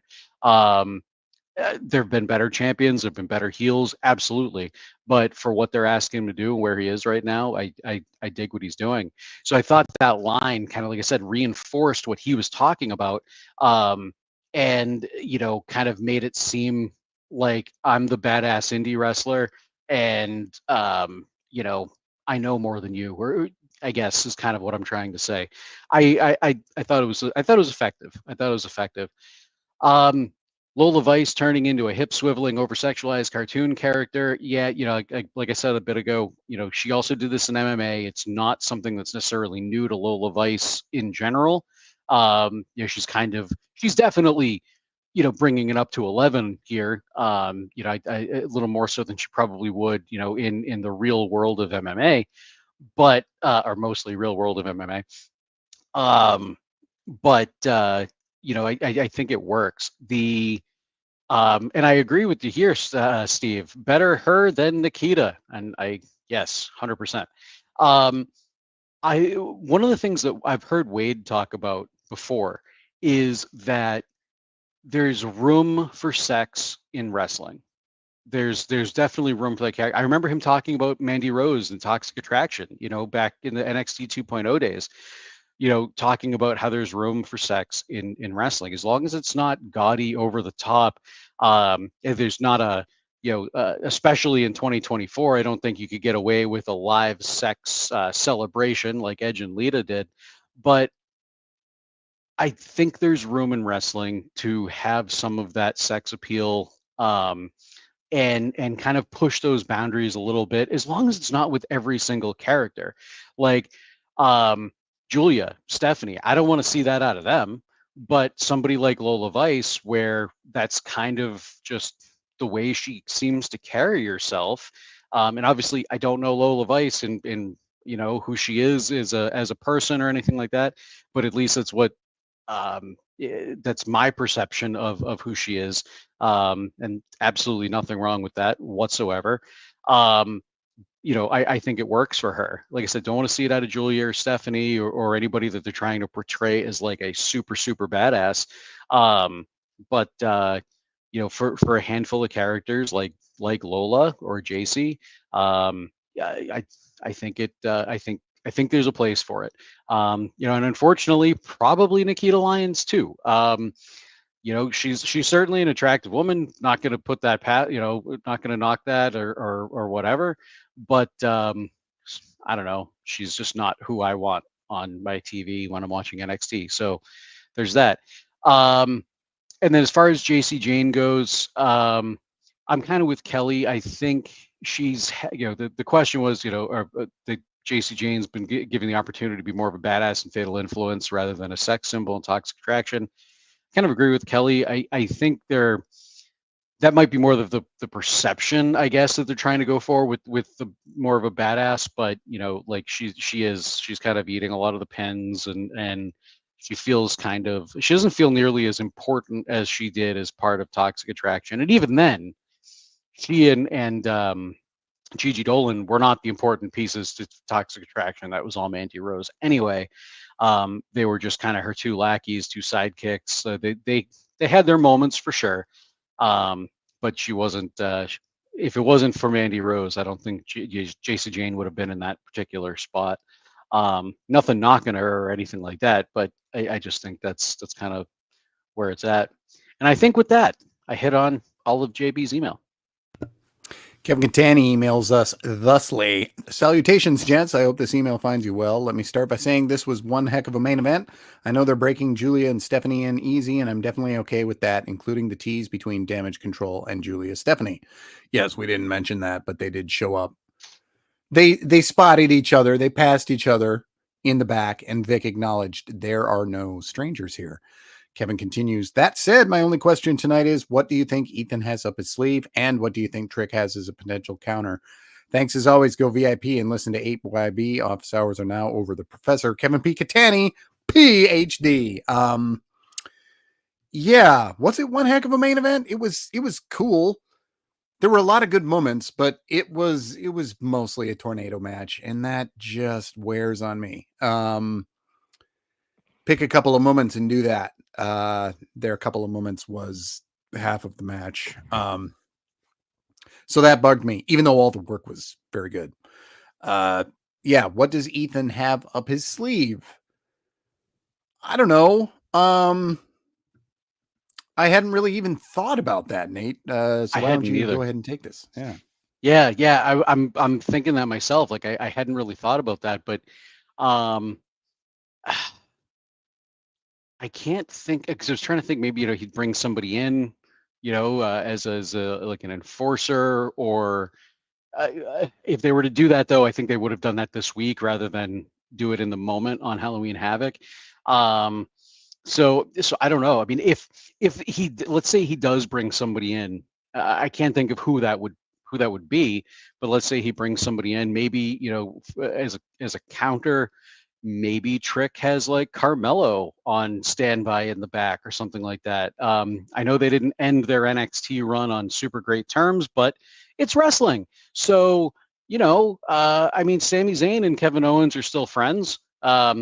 [SPEAKER 2] There have been better champions, there have been better heels, absolutely. But for what they're asking him to do and where he is right now, I dig what he's doing. So I thought that line, kind of like I said, reinforced what he was talking about. and kind of made it seem like I'm the badass indie wrestler, and I know more than you, or I guess is kind of what I'm trying to say. I thought it was effective. I thought it was effective. Um, Lola Vice turning into a hip swiveling, over sexualized cartoon character. Yeah, like I said a bit ago, she also did this in MMA. It's not something that's necessarily new to Lola Vice in general. She's definitely, bringing it up to 11 here. A little more so than she probably would, in the real world of MMA, but or mostly real world of MMA. But I think it works. And I agree with you here, Steve. Better her than Nikita, and yes, 100%. One of the things that I've heard Wade talk about before is that there's room for sex in wrestling. There's definitely room for that character. I remember him talking about Mandy Rose and Toxic Attraction, back in the NXT 2.0 days, talking about how there's room for sex in wrestling, as long as it's not gaudy over the top. If there's not especially in 2024, I don't think you could get away with a live sex celebration like Edge and Lita did. But I think there's room in wrestling to have some of that sex appeal, and kind of push those boundaries a little bit, as long as it's not with every single character. Like Giulia, Stephanie, I don't want to see that out of them. But somebody like Lola Vice, where that's kind of just the way she seems to carry herself. And obviously, I don't know Lola Vice in who she is as a person or anything like that. But at least that's what that's my perception of who she is, and absolutely nothing wrong with that whatsoever. I think it works for her. Like I said, don't want to see it out of Giulia or Stephanie, or anybody that they're trying to portray as like a super super badass. But for a handful of characters like Lola or JC, yeah, I think I think there's a place for it. And unfortunately, probably Nikita Lyons too. She's certainly an attractive woman. Not going to put that not going to knock that or whatever. But I don't know. She's just not who I want on my TV when I'm watching NXT. So there's that. And then as far as JC Jane goes, I'm kind of with Kelly. I think the question was, the JC Jane's been given the opportunity to be more of a badass and Fatal Influence rather than a sex symbol and Toxic Attraction. Kind of agree with Kelly. I think that might be more of the perception, I guess, that they're trying to go for with the more of a badass. But like she's kind of eating a lot of the pins, and she doesn't feel nearly as important as she did as part of Toxic Attraction. And even then, she and Gigi Dolan were not the important pieces to Toxic Attraction. That was all Mandy Rose anyway. They were just kind of her two lackeys, two sidekicks. So they had their moments for sure. But she wasn't. If it wasn't for Mandy Rose, I don't think JC Jane would have been in that particular spot. Nothing knocking her or anything like that, but I just think that's kind of where it's at. And I think with that, I hit on all of JB's email.
[SPEAKER 1] Kevin Catani emails us thusly. Salutations, gents. I hope this email finds you well. Let me start by saying this was one heck of a main event. I know they're breaking Giulia and Stephanie in easy, and I'm definitely okay with that, including the tease between Damage Control and Giulia Stephanie. Yes, we didn't mention that, but they did show up. They spotted each other. They passed each other in the back, and Vic acknowledged there are no strangers here. Kevin continues, that said, my only question tonight is, what do you think Ethan has up his sleeve, and what do you think Trick has as a potential counter? Thanks as always. Go VIP and listen to 8YB. Office hours are now over. The Professor, Kevin P. Catani, PhD. Yeah, was it one heck of a main event? It was cool. There were a lot of good moments, but it was mostly a tornado match, and that just wears on me. Pick a couple of moments and do that. There a couple of moments was half of the match. So that bugged me, even though all the work was very good. Yeah, what does Ethan have up his sleeve? I don't know. I hadn't really even thought about that, Nate. So
[SPEAKER 2] I
[SPEAKER 1] why don't
[SPEAKER 2] hadn't
[SPEAKER 1] you
[SPEAKER 2] either.
[SPEAKER 1] go ahead and take this? Yeah.
[SPEAKER 2] Yeah. I'm thinking that myself. Like I hadn't really thought about that, but um, I can't think because I was trying to think maybe he'd bring somebody in, as a like an enforcer or if they were to do that though, I think they would have done that this week rather than do it in the moment on Halloween Havoc. Um, so I don't know. I mean, if let's say he does bring somebody in, I can't think of who that would be, but let's say he brings somebody in, maybe as a counter, maybe Trick has like Carmelo on standby in the back or something like that. I know they didn't end their NXT run on super great terms, but it's wrestling, so I mean, Sami Zayn and Kevin Owens are still friends. I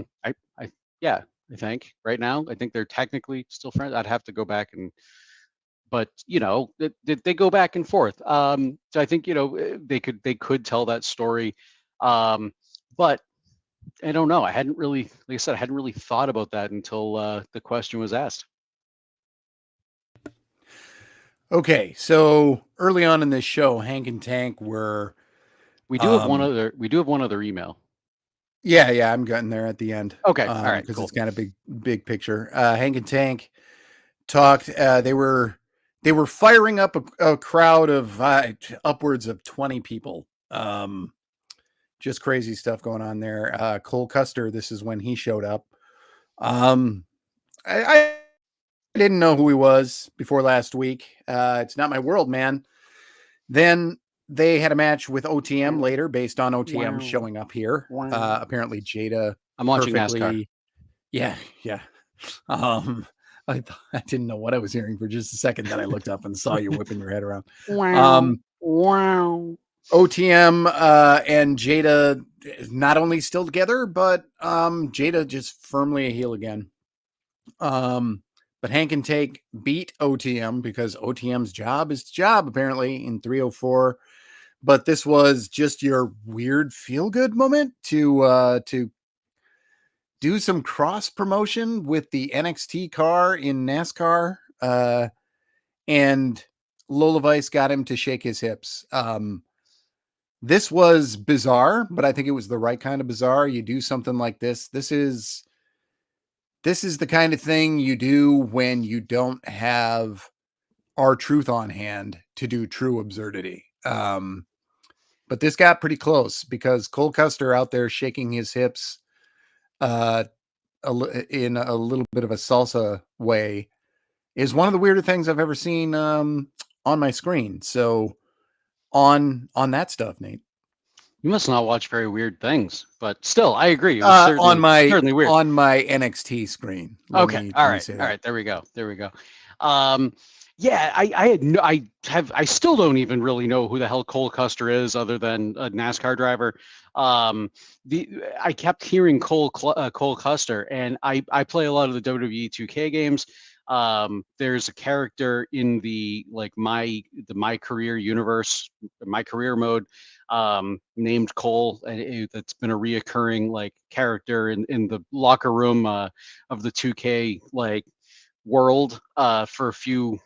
[SPEAKER 2] yeah, I think right now, I think they're technically still friends. I'd have to go back but they go back and forth. So I think they could tell that story, but I don't know. I hadn't really, like I said, I hadn't really thought about that until the question was asked.
[SPEAKER 1] Okay, so early on in this show, Hank and Tank were,
[SPEAKER 2] We do have one
[SPEAKER 1] um,
[SPEAKER 2] other. We do have one other email.
[SPEAKER 1] yeah, I'm getting there at the end,
[SPEAKER 2] Okay. All right.
[SPEAKER 1] because
[SPEAKER 2] Cool.
[SPEAKER 1] it's kind of big picture. Hank and Tank talked. They were firing up a crowd of upwards of 20 people. Just crazy stuff going on there. Cole Custer, this is when he showed up. Um, I didn't know who he was before last week. It's not my world, man. Then they had a match with OTM later based on OTM
[SPEAKER 2] Wow.
[SPEAKER 1] showing up here.
[SPEAKER 2] Wow.
[SPEAKER 1] Apparently Jaida
[SPEAKER 2] I'm watching NASCAR.
[SPEAKER 1] perfectly. Yeah. Um, I didn't know what I was hearing for just a second. Then I looked up and saw you whipping your head around.
[SPEAKER 2] Wow.
[SPEAKER 1] Um,
[SPEAKER 2] Wow.
[SPEAKER 1] OTM and Jaida not only still together, but Jaida just firmly a heel again. But Hank and Take beat OTM because OTM's job is job apparently in 304. But this was just your weird feel good moment to do some cross promotion with the NXT car in NASCAR. And Lola Vice got him to shake his hips. This was bizarre, but I think it was the right kind of bizarre. You do something like this. This is the kind of thing you do when you don't have R-Truth on hand to do true absurdity. But this got pretty close because Cole Custer out there shaking his hips uh, in a little bit of a salsa way is one of the weirder things I've ever seen on my screen. So on that stuff, Nate.
[SPEAKER 2] You must not watch very weird things, but still, I agree. It was certainly weird.
[SPEAKER 1] On my NXT screen. Let
[SPEAKER 2] Okay.
[SPEAKER 1] me
[SPEAKER 2] All
[SPEAKER 1] let me
[SPEAKER 2] right.
[SPEAKER 1] say
[SPEAKER 2] All
[SPEAKER 1] that.
[SPEAKER 2] right. There we go. There we go. Um, yeah, I still don't even really know who the hell Cole Custer is other than a NASCAR driver. I kept hearing Cole Custer, and I play a lot of the WWE 2K games. There's a character in the my career universe, my career mode, named Cole, and that's been a reoccurring like character in the locker room of the 2K world for a few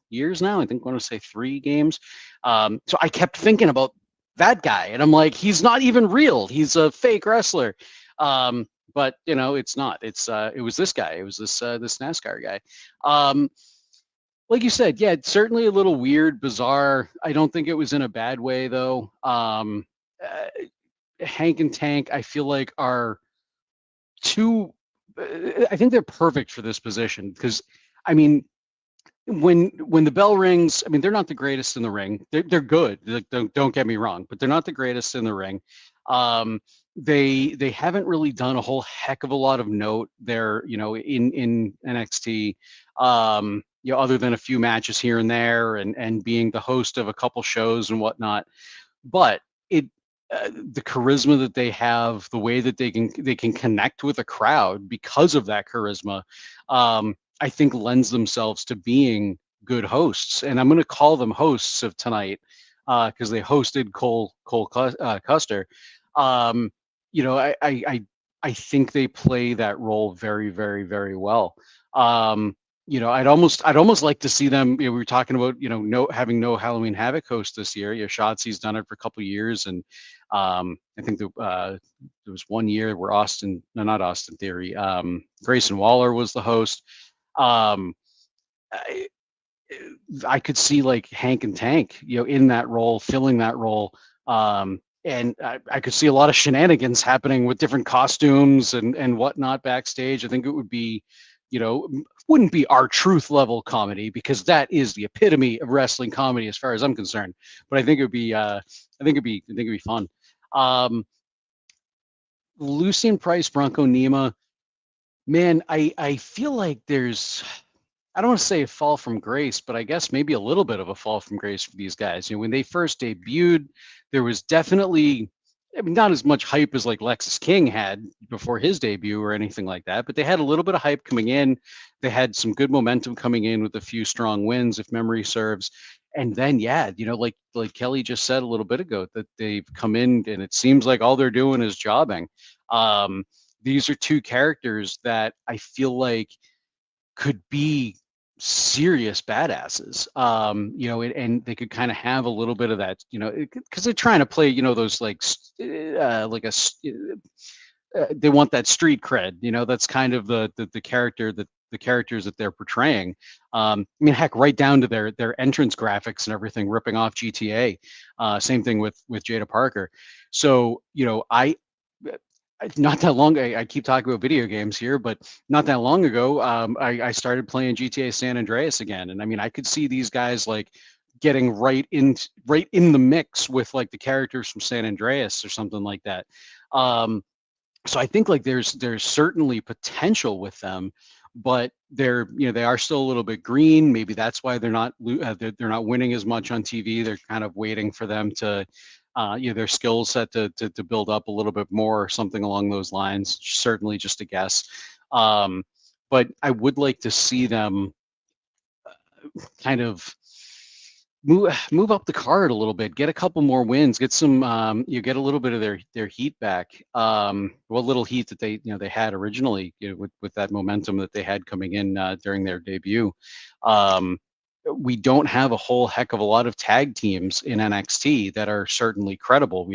[SPEAKER 2] years now. I think I want to say 3 games. So I kept thinking about that guy, and I'm like, he's not even real. He's a fake wrestler. But it's not. It was this guy. It was this NASCAR guy. Like you said, yeah, it's certainly a little weird, bizarre. I don't think it was in a bad way though. Hank and Tank, I feel like are two. I think they're perfect for this position because, I mean, when the bell rings, I mean, they're not the greatest in the ring. They're good. Like, don't get me wrong, but they're not the greatest in the ring. Um, they haven't really done a whole heck of a lot of note there, in NXT. Other than a few matches here and there, and being the host of a couple shows and whatnot. But it the charisma that they have, the way that they can connect with a crowd because of that charisma, I think lends themselves to being good hosts. And I'm going to call them hosts of tonight because they hosted Cole Custer. Um, I think they play that role very, very, very well. I'd almost like to see them. We were talking about, having no Halloween Havoc host this year. Shotzi's done it for a couple of years, and I think there was one year where not Austin Theory, Grayson Waller was the host. Um, I, I could see like Hank and Tank, in that role, filling that role. And I could see a lot of shenanigans happening with different costumes and whatnot backstage. I think it would be, wouldn't be our truth level comedy, because that is the epitome of wrestling comedy as far as I'm concerned. But I think it would be, fun. Lucian Price, Bronco Nima, man, I feel like I don't want to say a fall from grace, but I guess maybe a little bit of a fall from grace for these guys. When they first debuted, there was definitely, not as much hype as like Lexus King had before his debut or anything like that, but they had a little bit of hype coming in. They had some good momentum coming in with a few strong wins, if memory serves. And then, yeah, like Kelly just said a little bit ago, that they've come in and it seems like all they're doing is jobbing. These are two characters that I feel like could be serious badasses, and they could kind of have a little bit of that, because they're trying to play, those like they want that street cred, that's kind of the character that the characters that they're portraying. I mean, heck, right down to their entrance graphics and everything, ripping off GTA. Same thing with Jada Parker. So, not that long, I keep talking about video games here, but not that long ago, I started playing GTA San Andreas again. And I mean, I could see these guys like getting right in the mix with like the characters from San Andreas or something like that. So I think like there's certainly potential with them, but they are still a little bit green. Maybe that's why they're not winning as much on TV. They're kind of waiting for them to their skill set to build up a little bit more, or something along those lines. Certainly just a guess. But I would like to see them kind of move up the card a little bit, get a couple more wins, get some get a little bit of their heat back. What little heat that they had originally, with that momentum that they had coming in during their debut. We don't have a whole heck of a lot of tag teams in NXT that are certainly credible. You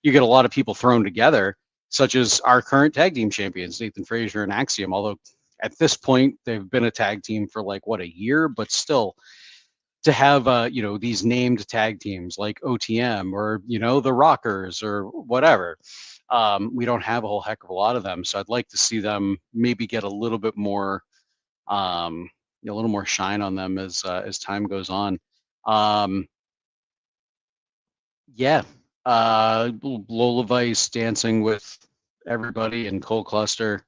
[SPEAKER 2] get a lot of people thrown together, such as our current tag team champions, Nathan Frazier and Axiom, although at this point they've been a tag team for like a year, but still, to have these named tag teams like OTM or the Rockers or whatever, we don't have a whole heck of a lot of them. So I'd like to see them maybe get a little bit more a little more shine on them as time goes on. Yeah, Lola Vice dancing with everybody and Cole Cluster.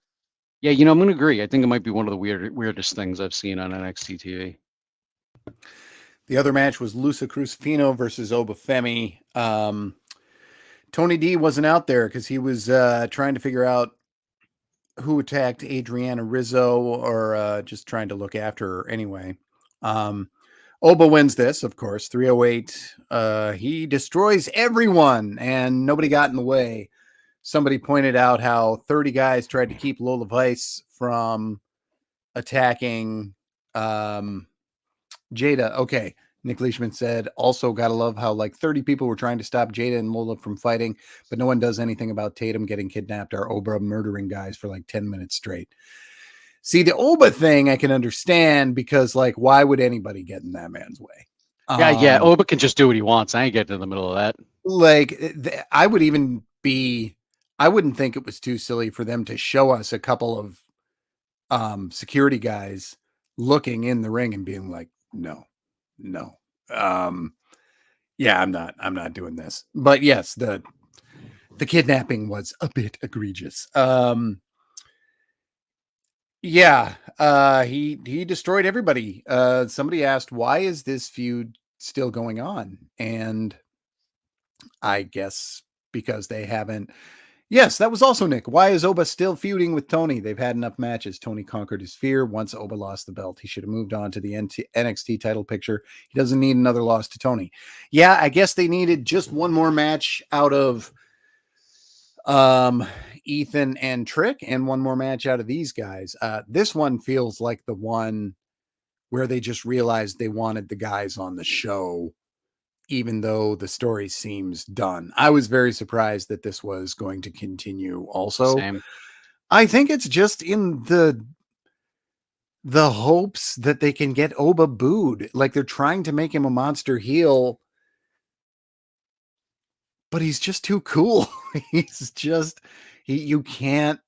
[SPEAKER 2] Yeah, I'm gonna agree. I think it might be one of the weirdest things I've seen on NXT TV.
[SPEAKER 1] The other match was Luca Crusifino versus Oba Femi. Tony D wasn't out there because he was trying to figure out who attacked Adriana Rizzo, or just trying to look after her anyway. Oba wins this, of course, 308. He destroys everyone, and nobody got in the way. Somebody pointed out how 30 guys tried to keep Lola Vice from attacking Jaida. Okay. Nick Leishman said, also got to love how like 30 people were trying to stop Jaida and Lola from fighting, but no one does anything about Tatum getting kidnapped or Oba murdering guys for like 10 minutes straight. See, the Oba thing I can understand, because like, why would anybody get in that man's way?
[SPEAKER 2] Yeah. Oba can just do what he wants. I ain't getting in the middle of that.
[SPEAKER 1] Like, I wouldn't think it was too silly for them to show us a couple of security guys looking in the ring and being like, no. Yeah, I'm not doing this. But yes, the kidnapping was a bit egregious. Yeah, he destroyed everybody. Somebody asked, why is this feud still going on? And I guess because they haven't. Yes, that was also Nick. Why is Oba still feuding with Tony? They've had enough matches. Tony conquered his fear. Once Oba lost the belt, he should have moved on to the NXT title picture. He doesn't need another loss to Tony. Yeah, I guess they needed just one more match out of Ethan and Trick, and one more match out of these guys. This one feels like the one where they just realized they wanted the guys on the show, even though the story seems done. I was very surprised that this was going to continue also.
[SPEAKER 2] Same.
[SPEAKER 1] I think it's just in the hopes that they can get Oba booed. Like they're trying to make him a monster heel, but he's just too cool. He's just you can't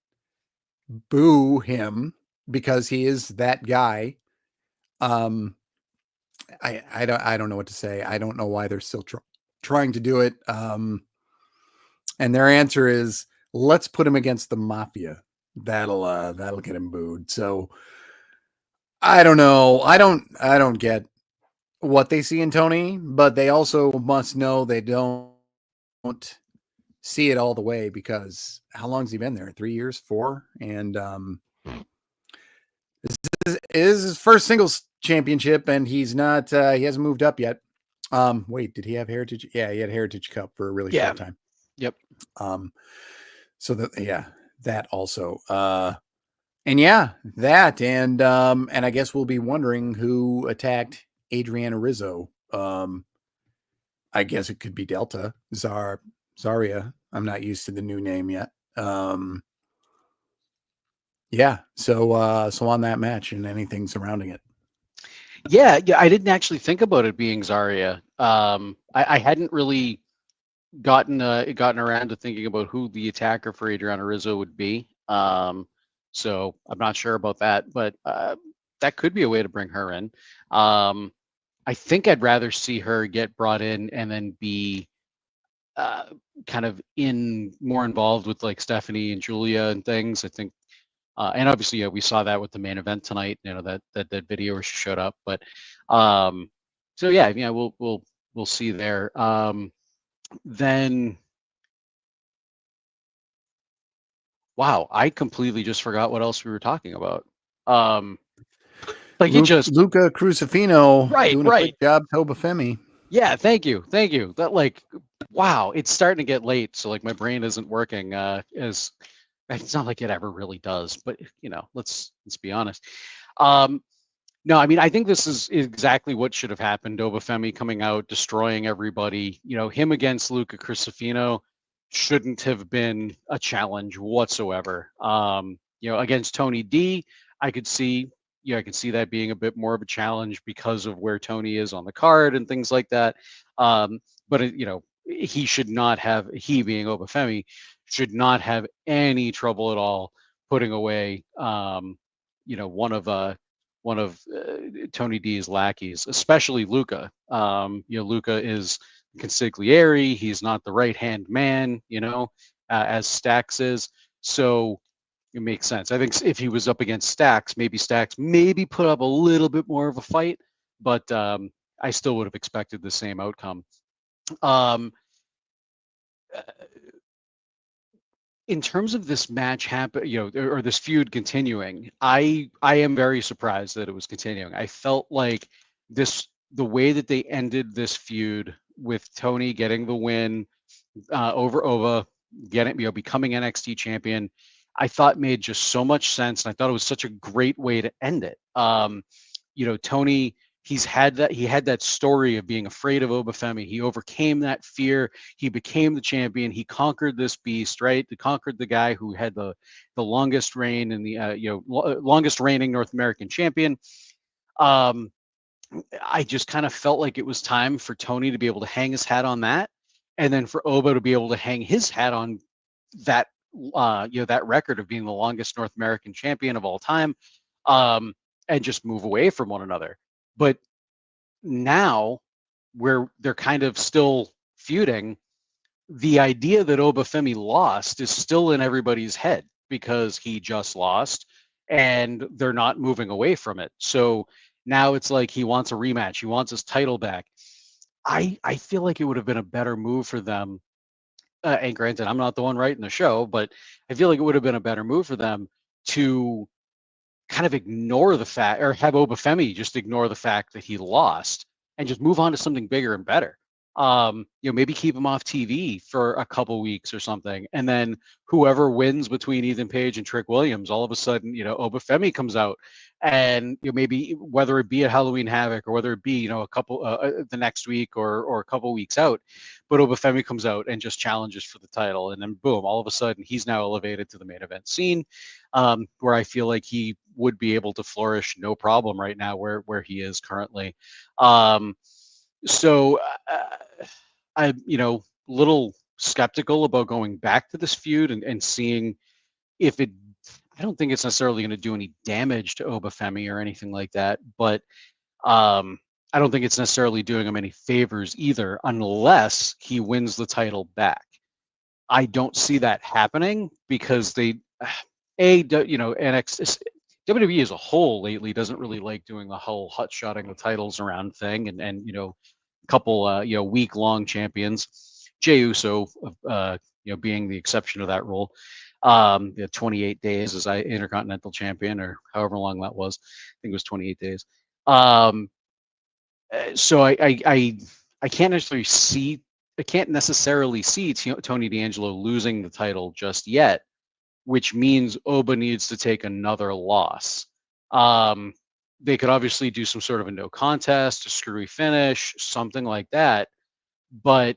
[SPEAKER 1] boo him because he is that guy. I don't know what to say. I don't know why they're still trying to do it. And their answer is, let's put him against the mafia. That'll get him booed. So I don't know. I don't get what they see in Tony, but they also must know they don't see it all the way, because how long's he been there? 3 years, 4? And this is his first singles championship, and he's not he hasn't moved up yet. Wait, did he have Heritage? Yeah, he had Heritage Cup for a really short time.
[SPEAKER 2] Yep.
[SPEAKER 1] So that also. And I guess we'll be wondering who attacked Adriana Rizzo. I guess it could be Delta Zarya. I'm not used to the new name yet. So on that match and anything surrounding it.
[SPEAKER 2] Yeah, I didn't actually think about it being Zarya. I hadn't really gotten around to thinking about who the attacker for Adriana Rizzo would be. So I'm not sure about that, but that could be a way to bring her in. I think I'd rather see her get brought in and then be kind of more involved with like Stephanie and Giulia and things. I think, and obviously, we saw that with the main event tonight. That video where she showed up. But so we'll see there. Then, wow, I completely just forgot what else we were talking about.
[SPEAKER 1] Luca Crusifino doing a great job. Toba Femi.
[SPEAKER 2] Yeah, thank you. That wow, it's starting to get late, so like my brain isn't working as it's not like it ever really does, but let's be honest. No, I mean, I think this is exactly what should have happened. Femi coming out, destroying everybody. Him against Luca Crusifino shouldn't have been a challenge whatsoever. Against Tony D, I could see that being a bit more of a challenge because of where Tony is on the card and things like that. But he should not have. He being Femi should not have any trouble at all putting away. One of Tony D's lackeys, especially Luca. Luca is consigliere. He's not the right-hand man, as Stax is. So it makes sense. I think if he was up against Stax put up a little bit more of a fight, but I still would have expected the same outcome. In terms of this match or this feud continuing, I am very surprised that it was continuing. I felt like the way that they ended this feud with Tony getting the win over Ova, becoming NXT champion, I thought made just so much sense, and I thought it was such a great way to end it. Tony, he had that story of being afraid of Femi. He overcame that fear. He became the champion. He conquered this beast, right? He conquered the guy who had the longest reign and the longest reigning North American champion. I just kind of felt like it was time for Tony to be able to hang his hat on that, and then for Oba to be able to hang his hat on that that record of being the longest North American champion of all time, and just move away from one another. But now, where they're kind of still feuding, the idea that Femi lost is still in everybody's head because he just lost, and they're not moving away from it. So now it's like he wants a rematch. He wants his title back. I feel like it would have been a better move for them. And granted, I'm not the one writing the show, but I feel like it would have been a better move for them to kind of ignore the fact, or have Femi just ignore the fact that he lost and just move on to something bigger and better. Maybe keep him off TV for a couple weeks or something, and then whoever wins between Ethan Page and Trick Williams, all of a sudden, Obafemi comes out, and maybe whether it be at Halloween Havoc or whether it be a couple the next week or a couple weeks out, but Obafemi comes out and just challenges for the title, and then boom, all of a sudden he's now elevated to the main event scene, where I feel like he would be able to flourish no problem right now where he is currently. So I'm, little skeptical about going back to this feud and seeing if it. I don't think it's necessarily going to do any damage to Obafemi or anything like that, but I don't think it's necessarily doing him any favors either, unless he wins the title back. I don't see that happening because NXT. WWE as a whole lately doesn't really like doing the whole hot shotting the titles around thing, and couple week long champions, Jey Uso being the exception of that rule. 28 days as Intercontinental Champion, or however long that was. I think it was 28 days. So I can't necessarily see Tony D'Angelo losing the title just yet, which means Oba needs to take another loss. They could obviously do some sort of a no contest, a screwy finish, something like that. But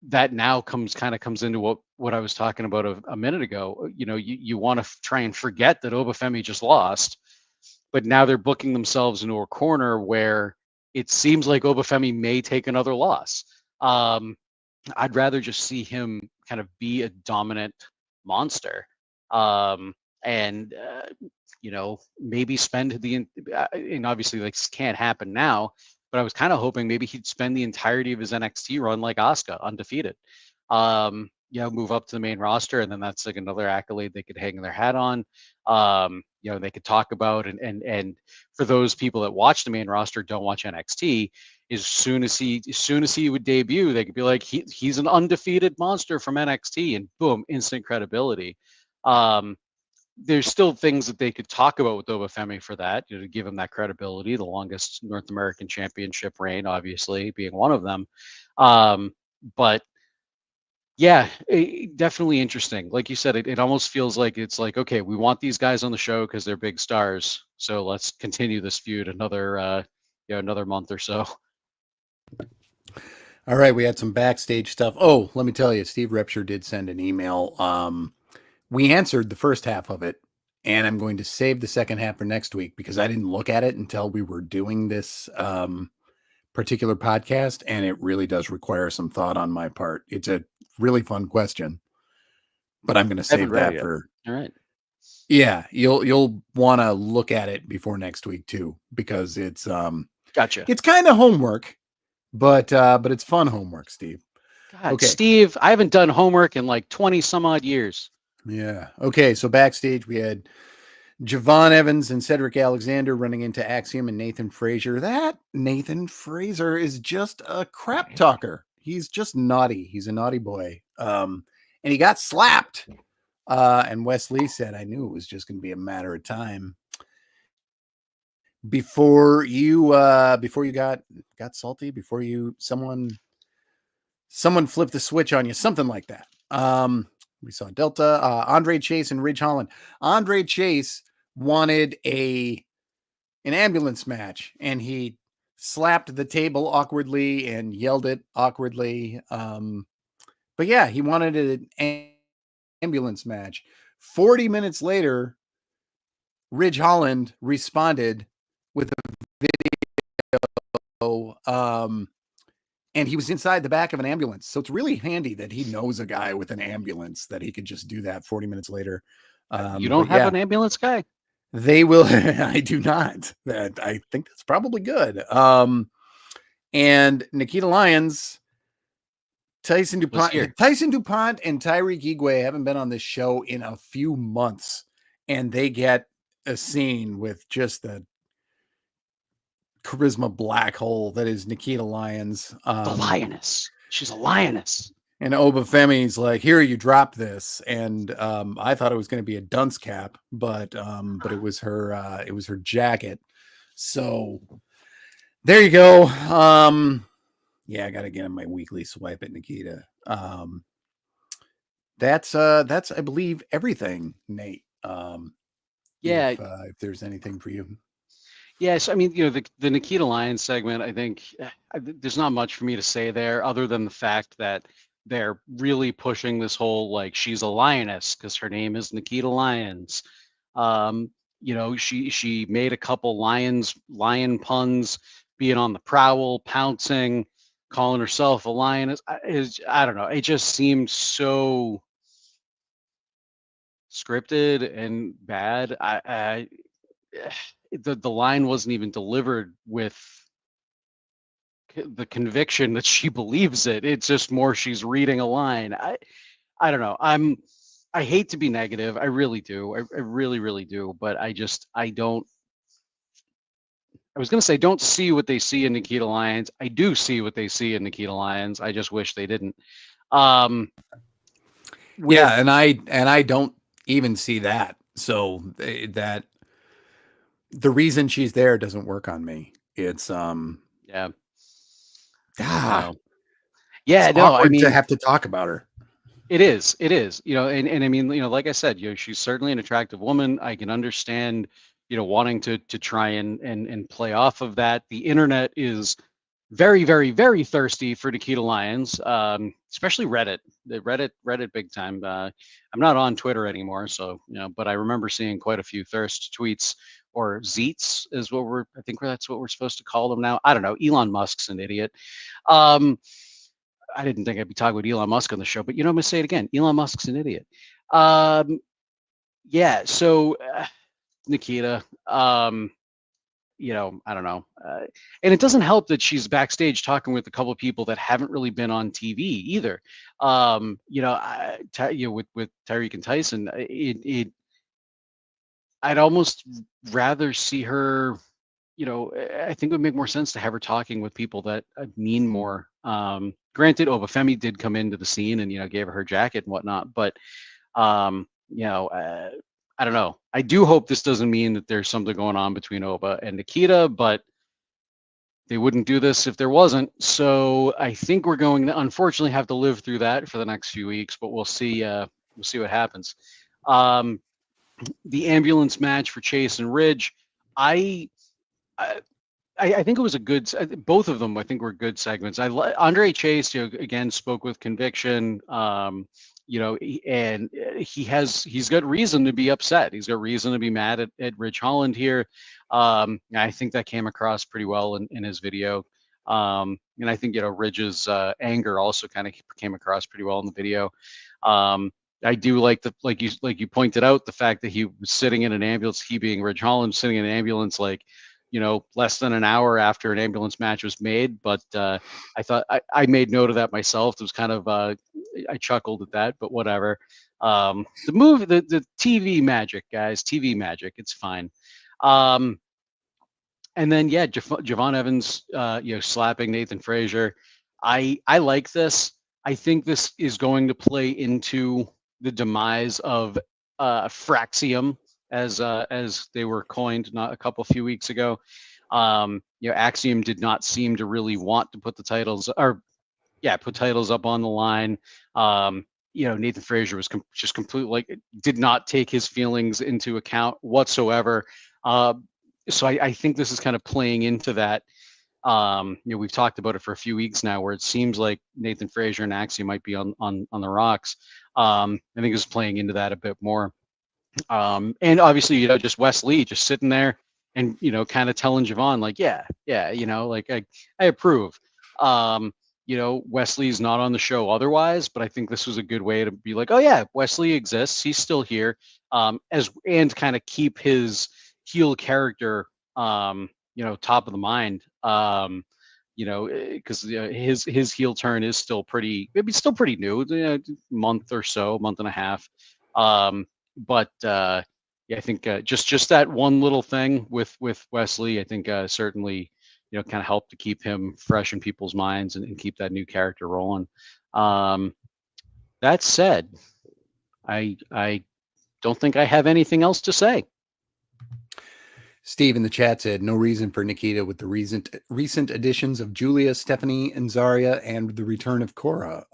[SPEAKER 2] that now comes into what I was talking about a minute ago. You want to try and forget that Obafemi just lost, but now they're booking themselves into a corner where it seems like Obafemi may take another loss. I'd rather just see him kind of be a dominant monster. And maybe spend and obviously this can't happen now, but I was kind of hoping maybe he'd spend the entirety of his NXT run like Asuka, undefeated. Move up to the main roster, and then that's like another accolade they could hang their hat on. They could talk about, and for those people that watch the main roster, don't watch NXT, as soon as he would debut, they could be like, he's an undefeated monster from NXT, and boom, instant credibility. There's still things that they could talk about with Obafemi for that, to give him that credibility. The longest North American Championship reign, obviously, being one of them. But yeah, definitely interesting. Like you said, it almost feels like it's like, okay, we want these guys on the show because they're big stars, so let's continue this feud another month or so.
[SPEAKER 1] All right, we had some backstage stuff. Oh, let me tell you, Steve Repsher did send an email. We answered the first half of it, and I'm going to save the second half for next week because I didn't look at it until we were doing this particular podcast, and it really does require some thought on my part. It's a really fun question, but I'm going to save that for.
[SPEAKER 2] All right.
[SPEAKER 1] Yeah, you'll want to look at it before next week too, because it's
[SPEAKER 2] gotcha.
[SPEAKER 1] It's kind of homework, but it's fun homework, Steve.
[SPEAKER 2] God, okay. Steve, I haven't done homework in like 20 some odd years.
[SPEAKER 1] Yeah. Okay. So backstage, we had Javon Evans and Cedric Alexander running into Axiom and Nathan Frazier. That Nathan Frazier is just a crap talker. He's just naughty. He's a naughty boy. And he got slapped. And Wesley said, I knew it was just going to be a matter of time before you got salty, before someone flipped the switch on you, something like that. We saw Delta, Andre Chase and Ridge Holland. Andre Chase wanted an ambulance match, and he slapped the table awkwardly and yelled it awkwardly. But yeah, he wanted an ambulance match. 40 minutes later, Ridge Holland responded with a video, and he was inside the back of an ambulance. So it's really handy that he knows a guy with an ambulance that he could just do that 40 minutes later.
[SPEAKER 2] You don't have an ambulance guy?
[SPEAKER 1] They will. I do not. I think that's probably good. And Nikita Lyons, Tyson DuPont and Tyreek Igwe haven't been on this show in a few months, and they get a scene with just the charisma black hole that is Nikita Lyons.
[SPEAKER 2] The lioness. She's a lioness.
[SPEAKER 1] And Obafemi's like, here, you drop this. And I thought it was going to be a dunce cap, but it was her jacket. So there you go. Yeah, I got to get on my weekly swipe at Nikita. That's I believe everything, Nate.
[SPEAKER 2] Yeah.
[SPEAKER 1] If there's anything for you.
[SPEAKER 2] Yes, I mean, the Nikita Lyons segment, I think there's not much for me to say there other than the fact that they're really pushing this whole like she's a lioness because her name is Nikita Lyons. Um, she made a couple lion puns, being on the prowl, pouncing, calling herself a lioness. I don't know. It just seemed so scripted and bad. The line wasn't even delivered with the conviction that she believes it. It's just more she's reading a line. I don't know. I hate to be negative. I really do. I really, really do. But I don't. I was gonna say don't see what they see in Nikita Lyons. I do see what they see in Nikita Lyons. I just wish they didn't. Um,
[SPEAKER 1] Yeah, and I don't even see that. So that the reason she's there doesn't work on me. It's
[SPEAKER 2] yeah,
[SPEAKER 1] ah,
[SPEAKER 2] no,
[SPEAKER 1] it's
[SPEAKER 2] yeah, no. I
[SPEAKER 1] awkward to
[SPEAKER 2] mean,
[SPEAKER 1] have to talk about her.
[SPEAKER 2] it is. It is. And I mean, like I said, she's certainly an attractive woman. I can understand, wanting to try and play off of that. The internet is very, very, very thirsty for Nikita Lyons, especially Reddit. The Reddit, big time. I'm not on Twitter anymore, so but I remember seeing quite a few thirst tweets or zeets is what I think that's what we're supposed to call them now. I don't know. Elon Musk's an idiot. Um, I didn't think I'd be talking with Elon Musk on the show, but I'm going to say it again. Elon Musk's an idiot. Yeah. So Nikita, I don't know. And it doesn't help that she's backstage talking with a couple of people that haven't really been on TV either. With Tyreek and Tyson, I'd almost rather see her. I think it would make more sense to have her talking with people that mean more. Granted, Femi did come into the scene and gave her jacket and whatnot, but um, I don't know. I do hope this doesn't mean that there's something going on between Oba and Nikita, but they wouldn't do this if there wasn't. So I think we're going to unfortunately have to live through that for the next few weeks, but we'll see. We'll see what happens. The ambulance match for Chase and Ridge, I, I I think it was a good. Both of them, I think, were good segments. Andre Chase, again spoke with conviction. And he's got reason to be upset. He's got reason to be mad at Ridge Holland here. I think that came across pretty well in his video. And I think Ridge's anger also kind of came across pretty well in the video. I do like like you pointed out, the fact that he was sitting in an ambulance, he being Ridge Holland, sitting in an ambulance like less than an hour after an ambulance match was made. But I thought I made note of that myself. It was kind of I chuckled at that, but whatever. The TV magic, guys, TV magic. It's fine. And then Javon Evans, slapping Nathan Frazier. I like this. I think this is going to play into the demise of Fraxium, as they were coined not a few weeks ago. Axiom did not seem to really want to put the titles put titles up on the line. Nathan Frazier was just completely did not take his feelings into account whatsoever. So I think this is kind of playing into that. We've talked about it for a few weeks now, where it seems like Nathan Frazier and Axiom might be on the rocks. I think it's playing into that a bit more. And obviously, just Wes Lee just sitting there and kind of telling Javon I approve. Wesley's not on the show otherwise, but I think this was a good way to be like, oh yeah, Wesley exists, he's still here, and kind of keep his heel character top of the mind, because his heel turn is still pretty new, month or so, month and a half. But I think just that one little thing with Wesley, I think certainly kind of helped to keep him fresh in people's minds and keep that new character rolling. That said, I don't think I have anything else to say.
[SPEAKER 1] Steve in the chat said no reason for Nikita with the recent additions of Giulia, Stephanie, and Zarya, and the return of Cora.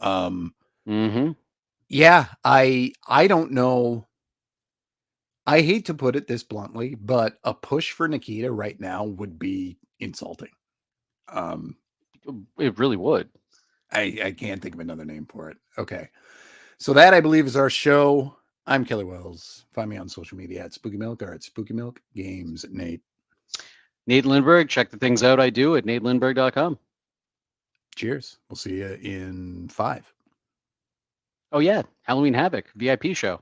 [SPEAKER 1] Yeah, I don't know. I hate to put it this bluntly, but a push for Nikita right now would be insulting.
[SPEAKER 2] It really would.
[SPEAKER 1] I can't think of another name for it. Okay. So that, I believe, is our show. I'm Kelly Wells. Find me on social media at Spooky Milk or at Spooky Milk Games. Nate.
[SPEAKER 2] Nate Lindberg. Check the things out I do at natelindberg.com.
[SPEAKER 1] Cheers. We'll see you in 5.
[SPEAKER 2] Oh, yeah. Halloween Havoc VIP show.